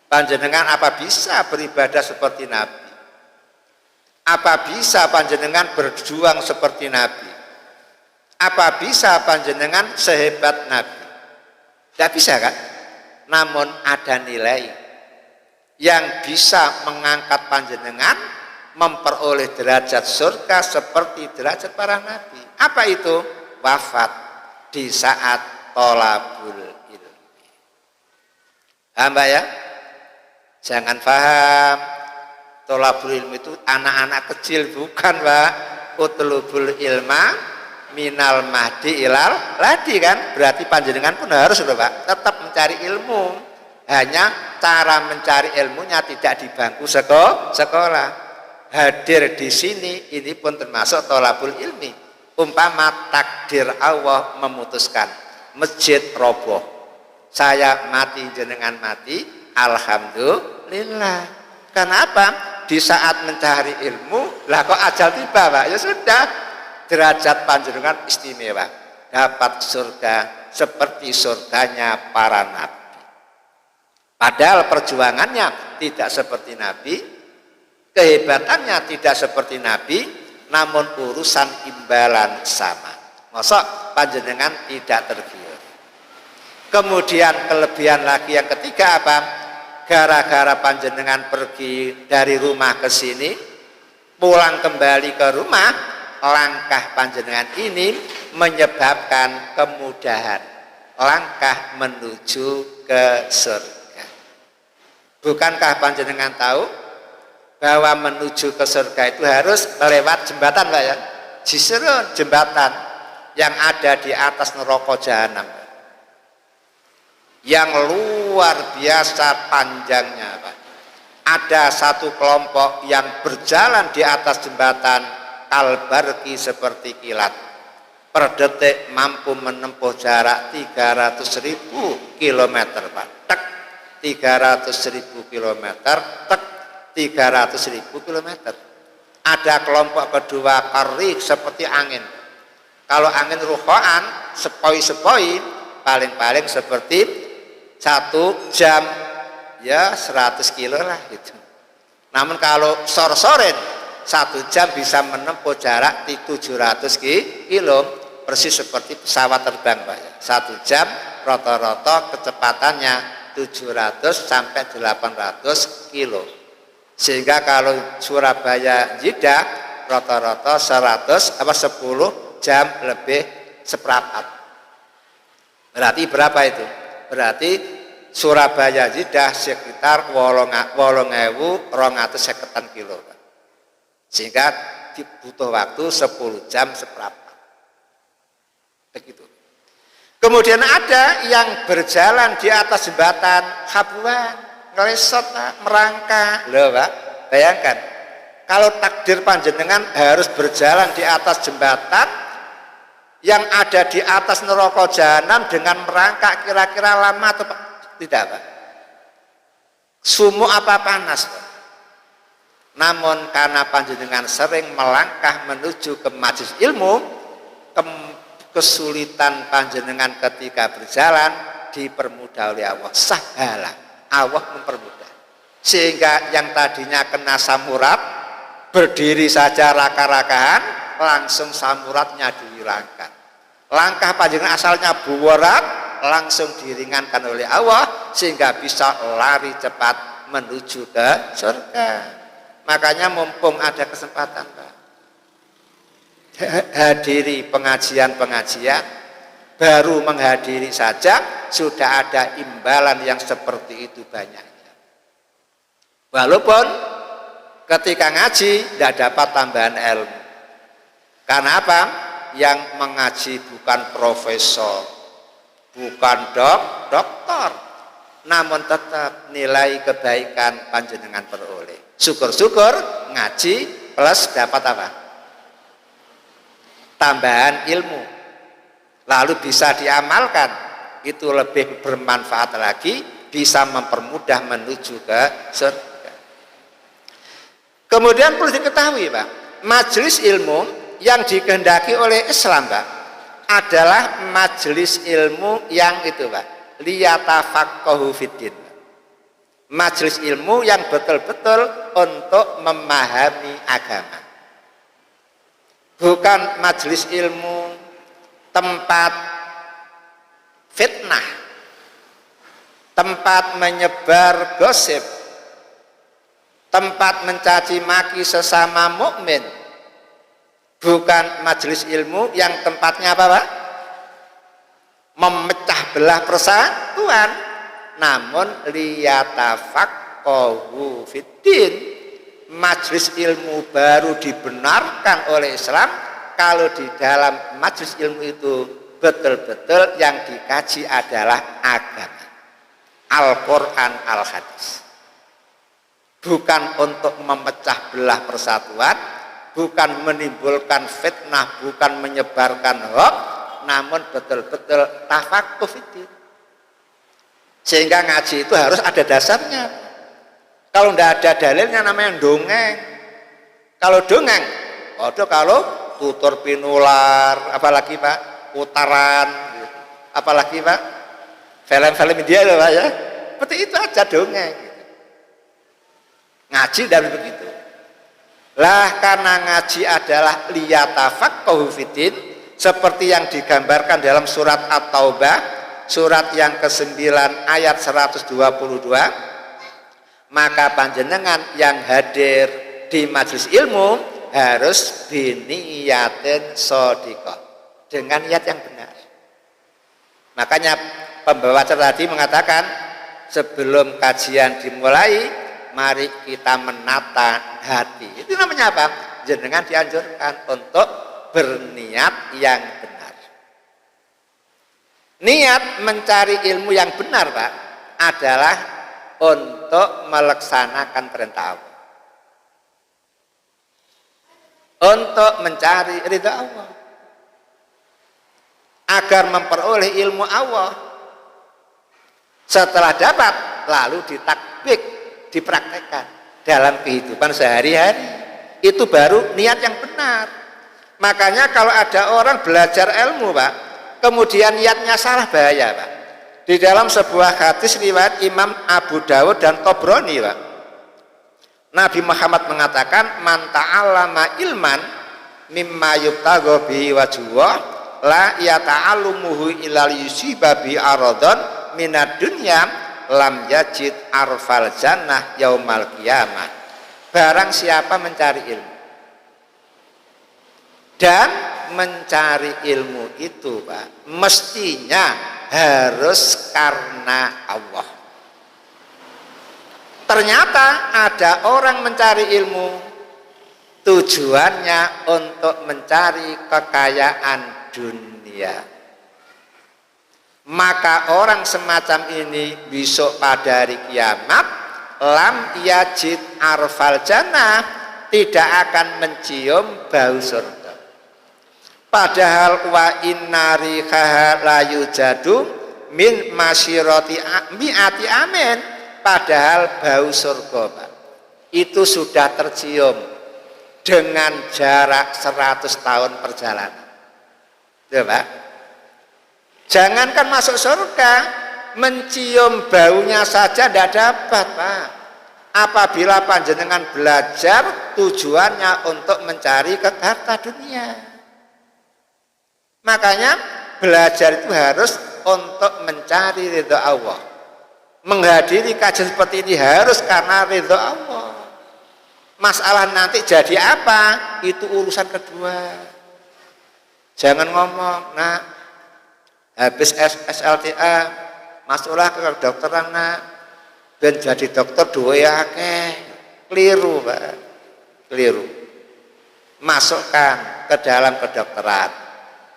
panjenengan apa bisa beribadah seperti nabi? Apa bisa panjenengan berjuang seperti nabi? Apa bisa panjenengan sehebat nabi? Tidak bisa, kan? Namun ada nilai yang bisa mengangkat panjenengan memperoleh derajat surga seperti derajat para nabi. Apa itu? Wafat di saat tolabul ilmi. Hamba ya? Jangan paham tolabul ilmi itu anak-anak kecil, bukan, Pak. Utlubul ilma minal mahdi ilal ladi, kan? Berarti panjenengan pun harus, loh, Pak, tetap mencari ilmu. Hanya cara mencari ilmunya tidak di bangku sekolah. Hadir di sini ini pun termasuk tolabul ilmi. Umpama takdir Allah memutuskan masjid roboh, saya mati, jenengan mati, alhamdulillah. Kenapa? Di saat mencari ilmu, lah kok ajal tiba, Pak? Ya sudah, derajat panjenengan istimewa, dapat surga seperti surganya para nabi. Padahal perjuangannya tidak seperti nabi, kehebatannya tidak seperti nabi, namun urusan imbalan sama. Mosok panjenengan tidak tergiur. Kemudian kelebihan lagi yang ketiga apa? Gara-gara panjenengan pergi dari rumah ke sini, pulang kembali ke rumah, langkah panjenengan ini menyebabkan kemudahan, langkah menuju ke surga. Bukankah panjenengan tahu bahwa menuju ke surga itu harus lewat jembatan, Pak ya? Jisrun, jembatan yang ada di atas neraka jahanam, yang luar biasa panjangnya, Pak. Ada satu kelompok yang berjalan di atas jembatan kalbarki seperti kilat, per detik mampu menempuh jarak 300.000 km, Pak. Tek, 300.000 km, tek, 300.000 km. Ada kelompok kedua kari seperti angin. Kalau angin ruhoan, sepoi-sepoi, paling-paling seperti 1 jam, ya 100 kilo lah gitu. Namun kalau sore-sore 1 jam bisa menempuh jarak 700 kilo, persis seperti pesawat terbang, Pak ya. 1 jam rata-rata kecepatannya 700 sampai 800 kilo. Sehingga kalau Surabaya Jeddah rata-rata 10 jam lebih seperempat. Berarti berapa itu? Berarti Surabaya Jeddah sekitar 8.250 kilo. Sehingga butuh waktu 10 jam seperempat. Begitu. Kemudian ada yang berjalan di atas jembatan habuan, ngelesot, merangkak. Loh, Pak, bayangkan kalau takdir panjenengan harus berjalan di atas jembatan yang ada di atas neraka jahanam dengan merangkak, kira-kira lama atau tidak, Pak? Sumuk apa panas, Pak? Namun karena panjenengan sering melangkah menuju ke majelis ilmu, kesulitan panjenengan ketika berjalan dipermudah oleh Allah. Sahala, Allah mempermudah. Sehingga yang tadinya kena samurat, berdiri saja raka-rakahan, langsung samuratnya dihilangkan. Langkah panjenengan asalnya berat, langsung diringankan oleh Allah sehingga bisa lari cepat menuju ke surga. Makanya mumpung ada kesempatan, Pak, hadiri pengajian-pengajian, baru menghadiri saja sudah ada imbalan yang seperti itu banyaknya. Walaupun ketika ngaji tidak dapat tambahan ilmu. Karena apa? Yang mengaji bukan profesor, bukan doktor, namun tetap nilai kebaikan panjenengan peroleh. Syukur-syukur ngaji plus dapat apa? Tambahan ilmu. Lalu bisa diamalkan, itu lebih bermanfaat lagi, bisa mempermudah menuju ke surga. Kemudian perlu diketahui, Pak, majelis ilmu yang dikehendaki oleh Islam, Pak, adalah majelis ilmu yang itu, Pak, liyatafaqahu fiddin. Majelis ilmu yang betul-betul untuk memahami agama. Bukan majelis ilmu tempat fitnah, tempat menyebar gosip, tempat mencaci maki sesama mukmin. Bukan majelis ilmu yang tempatnya apa, Pak? Memecah belah persatuan, namun liyatafaqahu fiddin. Majelis ilmu baru dibenarkan oleh Islam kalau di dalam majelis ilmu itu betul-betul yang dikaji adalah agama, Al-Quran, Al-Hadis. Bukan untuk memecah belah persatuan, bukan menimbulkan fitnah, bukan menyebarkan hoax, namun betul-betul tafaqquh fiddin. Sehingga ngaji itu harus ada dasarnya. Kalau tidak ada dalilnya namanya dongeng. Kalau dongeng, waduh, kalau tutur pinular, apalagi, Pak, putaran, apalagi, Pak, film-film India loh, Pak, ya. Seperti itu aja dongeng. Ngaji dari begitu. Lah karena ngaji adalah liyatafaqahu fiddin, seperti yang digambarkan dalam surat At-Taubah, surat yang ke-9 ayat 122, maka panjenengan yang hadir di majelis ilmu harus biniyatin shodiqah, dengan niat yang benar. Makanya pembawa acara tadi mengatakan, sebelum kajian dimulai, mari kita menata hati. Itu namanya apa? Jenengan dianjurkan untuk berniat yang benar. Niat mencari ilmu yang benar, Pak, adalah untuk melaksanakan perintah Allah, untuk mencari ridha Allah, agar memperoleh ilmu Allah. Setelah dapat, lalu ditatbik, dipraktekkan dalam kehidupan sehari-hari. Itu baru niat yang benar. Makanya kalau ada orang belajar ilmu, Pak, kemudian niatnya salah, bahaya, Pak. Di dalam sebuah hadis riwayat Imam Abu Dawud dan Tobroni, Pak, Nabi Muhammad mengatakan, man ta'allama ilman mimma yubtagha bihi wajhullah la yata'allumuhu illa yusiba bi aradon minad dunya lam yajid arfal jannah yaumal qiyamah. Barang siapa mencari ilmu, dan mencari ilmu itu, Pak, mestinya harus karena Allah. Ternyata ada orang mencari ilmu tujuannya untuk mencari kekayaan dunia. Maka orang semacam ini besok pada hari kiamat lam yajid arfal jannah, tidak akan mencium bau surga. Padahal wa inna rihaha la yujadu min masyirati mi'ati amin, padahal bau surga, Pak, itu sudah tercium dengan jarak 100 tahun perjalanan. Tuh, Pak. Jangankan masuk surga, mencium baunya saja tidak dapat, Pak. Apabila panjenengan belajar tujuannya untuk mencari harta dunia. Makanya belajar itu harus untuk mencari ridha Allah. Menghadiri kajian seperti ini harus karena ridha Allah. Masalah nanti jadi apa, itu urusan kedua. Jangan ngomong, nak, habis SLTA masuklah ke kedokteran, nak, dan jadi dokter dua ya keliru, Pak, keliru. Masukkan ke dalam kedokteran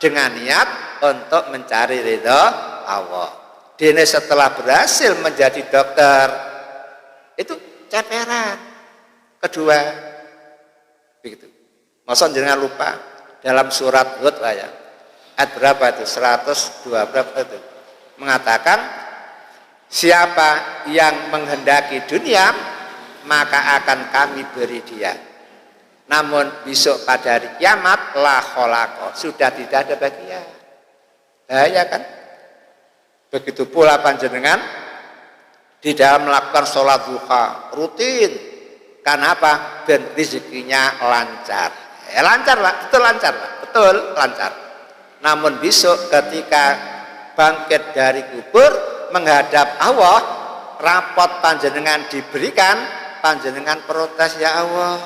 dengan niat untuk mencari ridha Allah. Dene setelah berhasil menjadi dokter, itu ceperan kedua, begitu. Masa jangan lupa dalam surat Hud ayat berapa itu? 102 berapa itu? Mengatakan, siapa yang menghendaki dunia, maka akan kami beri dia. Namun besok pada hari kiamat la kholaqa, sudah tidak ada bagian. Bahaya kan? Begitu pula panjenengan di dalam melakukan sholat duha rutin. Karena apa? Dan rezekinya lancar. Lancar, Pak, betul lancar, Pak, betul lancar. Namun besok ketika bangkit dari kubur menghadap Allah, rapot panjenengan diberikan, panjenengan protes, ya Allah,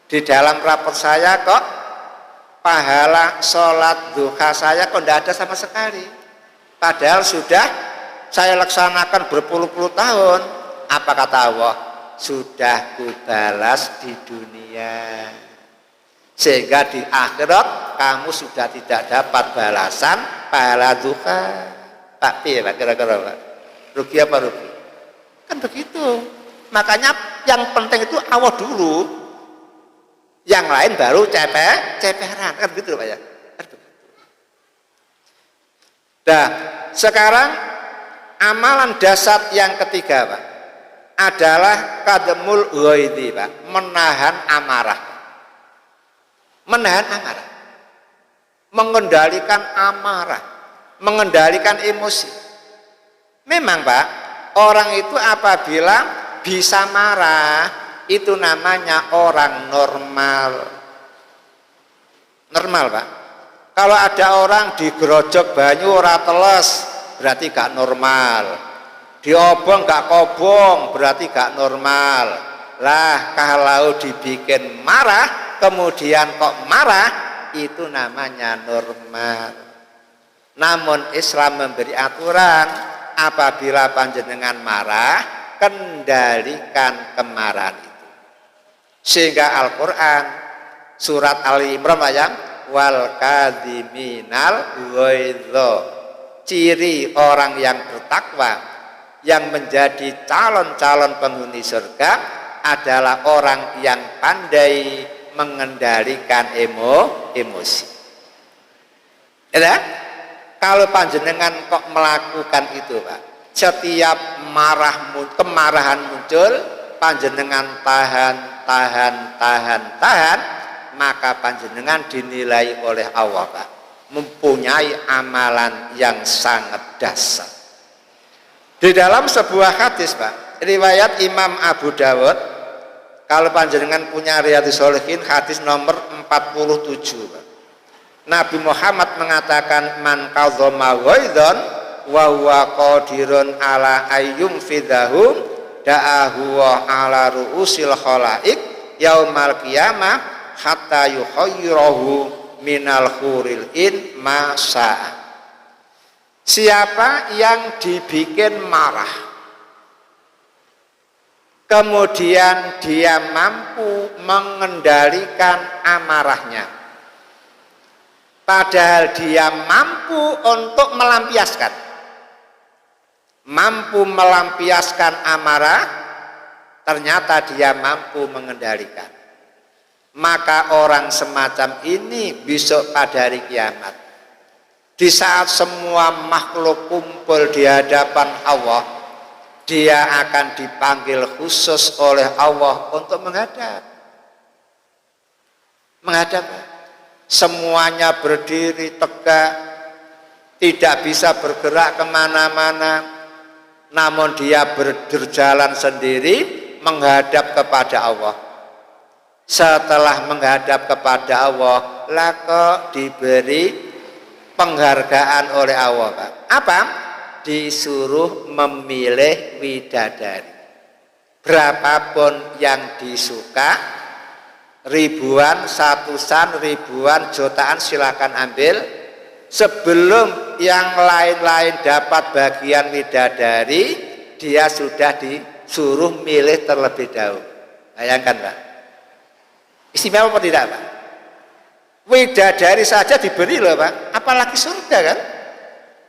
di dalam rapot saya kok pahala sholat duha saya kok tidak ada sama sekali, padahal sudah saya laksanakan berpuluh-puluh tahun. Apa kata Allah? Sudah kubalas di dunia, sehingga di akhirat kamu sudah tidak dapat balasan pahala duha. Pak, Pak, kira-kira, Pak, rugi apa rugi? Kan begitu. Makanya yang penting itu Allah dulu, yang lain baru ceperan, kan begitu, Pak, ya. Nah, sekarang amalan dasar yang ketiga, Pak, adalah kademul ghaidhi, Pak, menahan amarah. Menahan amarah, mengendalikan amarah, mengendalikan emosi. Memang, Pak, orang itu apabila bisa marah, itu namanya orang normal. Normal, Pak. Kalau ada orang digerojok banyu ora teles, berarti gak normal. Diobong gak kobong, berarti gak normal. Lah kalau dibikin marah, kemudian kok marah, itu namanya normal. Namun Islam memberi aturan, apabila panjenengan marah, kendalikan kemarahan itu. Sehingga Al-Quran surat Ali Imran ayat wal kadhiminal ghaidha, ciri orang yang bertakwa yang menjadi calon-calon penghuni surga adalah orang yang pandai mengendalikan emosi. Ya, kalau panjenengan kok melakukan itu, Pak, setiap kemarahan muncul, panjenengan tahan, maka panjenengan dinilai oleh Allah, Pak, mempunyai amalan yang sangat dahsyat. Di dalam sebuah hadis, Pak, riwayat Imam Abu Dawud, kalau panjenengan punya Riyadhus Shalihin hadis nomor 47, Pak, Nabi Muhammad mengatakan man kadzama ghaidhan wa huwa qadirun ala ayyum fidahum da'ahu ala ru'usil khalaik yaumal qiyamah hatta yukhayyirahu minal huril in masa. Siapa yang dibikin marah kemudian dia mampu mengendalikan amarahnya, padahal dia mampu untuk melampiaskan amarah, ternyata dia mampu mengendalikan, maka orang semacam ini besok pada hari kiamat, di saat semua makhluk kumpul di hadapan Allah, dia akan dipanggil khusus oleh Allah untuk menghadap. Semuanya berdiri tegak, tidak bisa bergerak kemana-mana, namun dia berjalan sendiri menghadap kepada Allah. Setelah menghadap kepada Allah, lako diberi penghargaan oleh Allah, Pak. Apa? Disuruh memilih widadari. Berapapun yang disuka, ribuan, ratusan, ribuan, jutaan, silakan ambil. Sebelum yang lain-lain dapat bagian widadari, dia sudah disuruh milih terlebih dahulu. Bayangkan, Pak, istimewa apa tidak, Pak? Widadari saja diberi loh, Pak, apalagi surga, kan?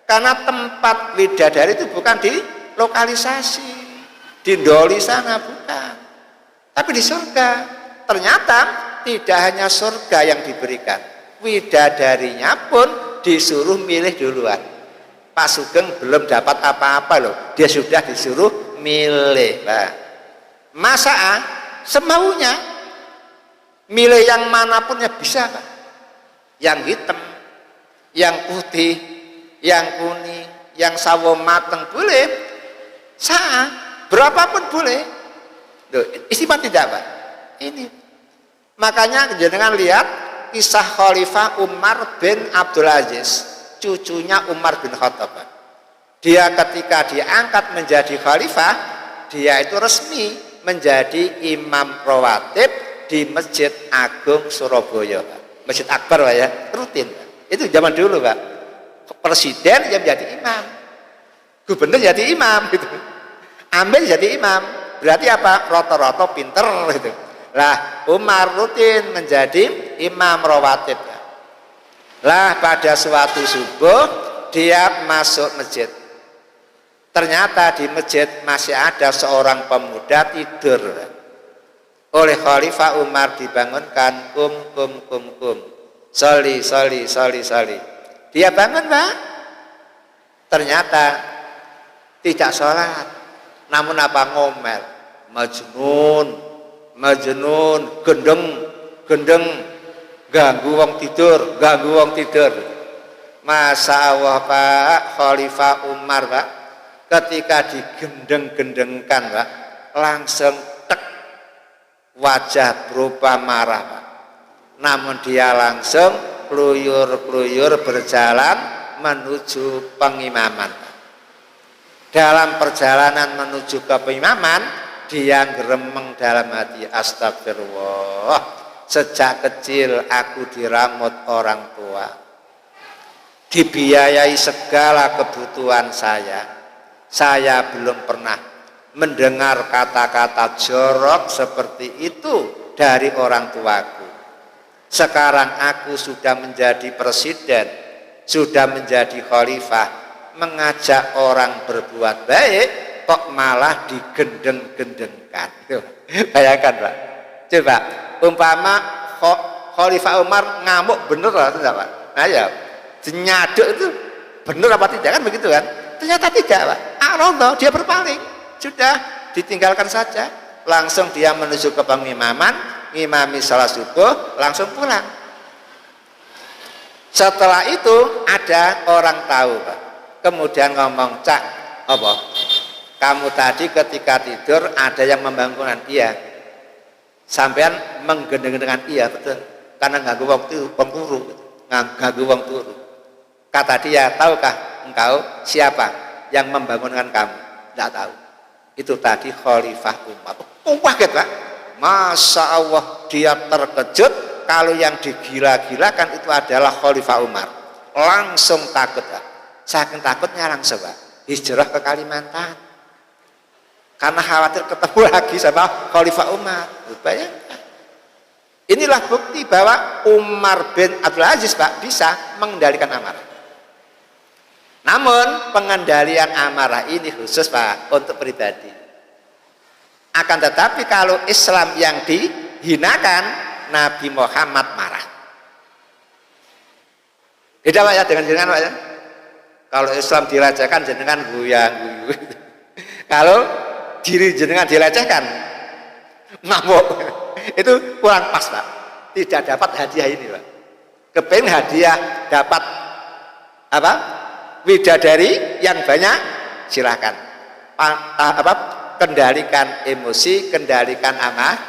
Karena tempat widadari itu bukan di lokalisasi, di doli sana, bukan, tapi di surga. Ternyata tidak hanya surga yang diberikan, widadarinya pun disuruh milih duluan. Pak Sugeng belum dapat apa-apa loh, dia sudah disuruh milih, Pak. Masa semaunya milih yang manapun ya bisa, Pak. Yang hitam, yang putih, yang kuning, yang sawo mateng boleh, berapapun boleh. Loh, istimewa tidak, Pak? Ini makanya jangan lihat kisah Khalifah Umar bin Abdul Aziz, cucunya Umar bin Khattab. Dia ketika diangkat menjadi khalifah, dia itu resmi menjadi imam rawatib di Masjid Agung Surabaya, Pak. Masjid Akbar, Pak, ya, rutin, Pak. Itu zaman dulu, Pak. Presiden yang menjadi imam, gubernur jadi imam, gitu. Ambil jadi imam, berarti apa? Roto-roto pinter, gitu. Lah Umar rutin menjadi imam rawatib. Lah pada suatu subuh dia masuk masjid. Ternyata di masjid masih ada seorang pemuda tidur. Oleh Khalifah Umar dibangunkan, kum. Soli. Dia bangun, Pak. Ternyata tidak sholat, namun apa? Ngomel, Majnun, gendeng, ganggu wong tidur. Masa Allah, Pak, Khalifah Umar, Pak, ketika digendeng-gendengkan, Pak, langsung tek wajah berupa marah, Pak. Namun dia langsung keluyur-keluyur berjalan menuju pengimaman. Dalam perjalanan menuju ke pengimaman, dia geremeng dalam hati, astagfirullah, sejak kecil aku diramut orang tua, dibiayai segala kebutuhan saya belum pernah mendengar kata-kata jorok seperti itu dari orang tuaku. Sekarang aku sudah menjadi presiden, sudah menjadi khalifah, mengajak orang berbuat baik kok malah digendeng-gendengkan. Bayangkan, Pak. Coba umpama Khalifah Umar ngamuk, bener atau tidak, Pak? Nah ya, nyaduk itu bener apa tidak, kan begitu kan? Ternyata tidak, Pak. Allah, dia berpaling, sudah ditinggalkan saja, langsung dia menuju ke pengimaman, ngimami salat subuh, langsung pulang. Setelah itu ada orang tahu, Pak, kemudian ngomong, cak, apa? Kamu tadi ketika tidur ada yang membangunkan. Iya. Sampean menggendeng-gendengan, iya betul. Karena ganggu waktu wong turu, ganggu wong turu. Kata dia, tahukah engkau siapa yang membangunkan kamu? Tidak tahu. Itu tadi Khalifah Umar. Oh, kaget, Pak. Masya Allah, dia terkejut kalau yang digila-gilakan itu adalah Khalifah Umar. Langsung takut, Pak. Saking takutnya langsung, Pak, hijrah ke Kalimantan. Karena khawatir ketemu lagi sama Khalifah Umar. Bayangkan. Inilah bukti bahwa Umar bin Abdul Aziz, Pak, bisa mengendalikan amarah. Namun pengendalian amarah ini khusus, Pak, untuk pribadi. Akan tetapi kalau Islam yang dihinakan, Nabi Muhammad marah. Beda, Pak, ya, dengan jenengan, Pak, ya. Kalau Islam dilecehkan, jenengan guyang-guyu. Kalau diri jenengan dilecehkan, ngamuk. Itu kurang pas, Pak. Tidak dapat hadiah ini, Pak. Kepengen hadiah dapat apa? Widadari yang banyak, silahkan. Kendalikan emosi, kendalikan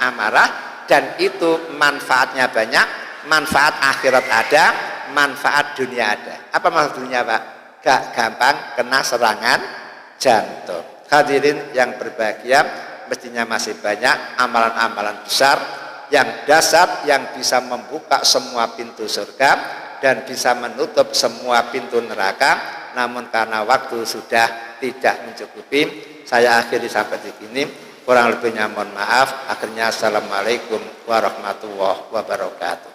amarah, dan itu manfaatnya banyak. Manfaat akhirat ada, manfaat dunia ada. Apa manfaat dunia, Pak? Gak gampang kena serangan jantung. Hadirin yang berbahagia, mestinya masih banyak amalan-amalan besar yang dahsyat yang bisa membuka semua pintu surga dan bisa menutup semua pintu neraka. Namun karena waktu sudah tidak mencukupi, saya akhiri sampai di sini. Kurang lebihnya mohon maaf. Akhirnya assalamualaikum warahmatullahi wabarakatuh.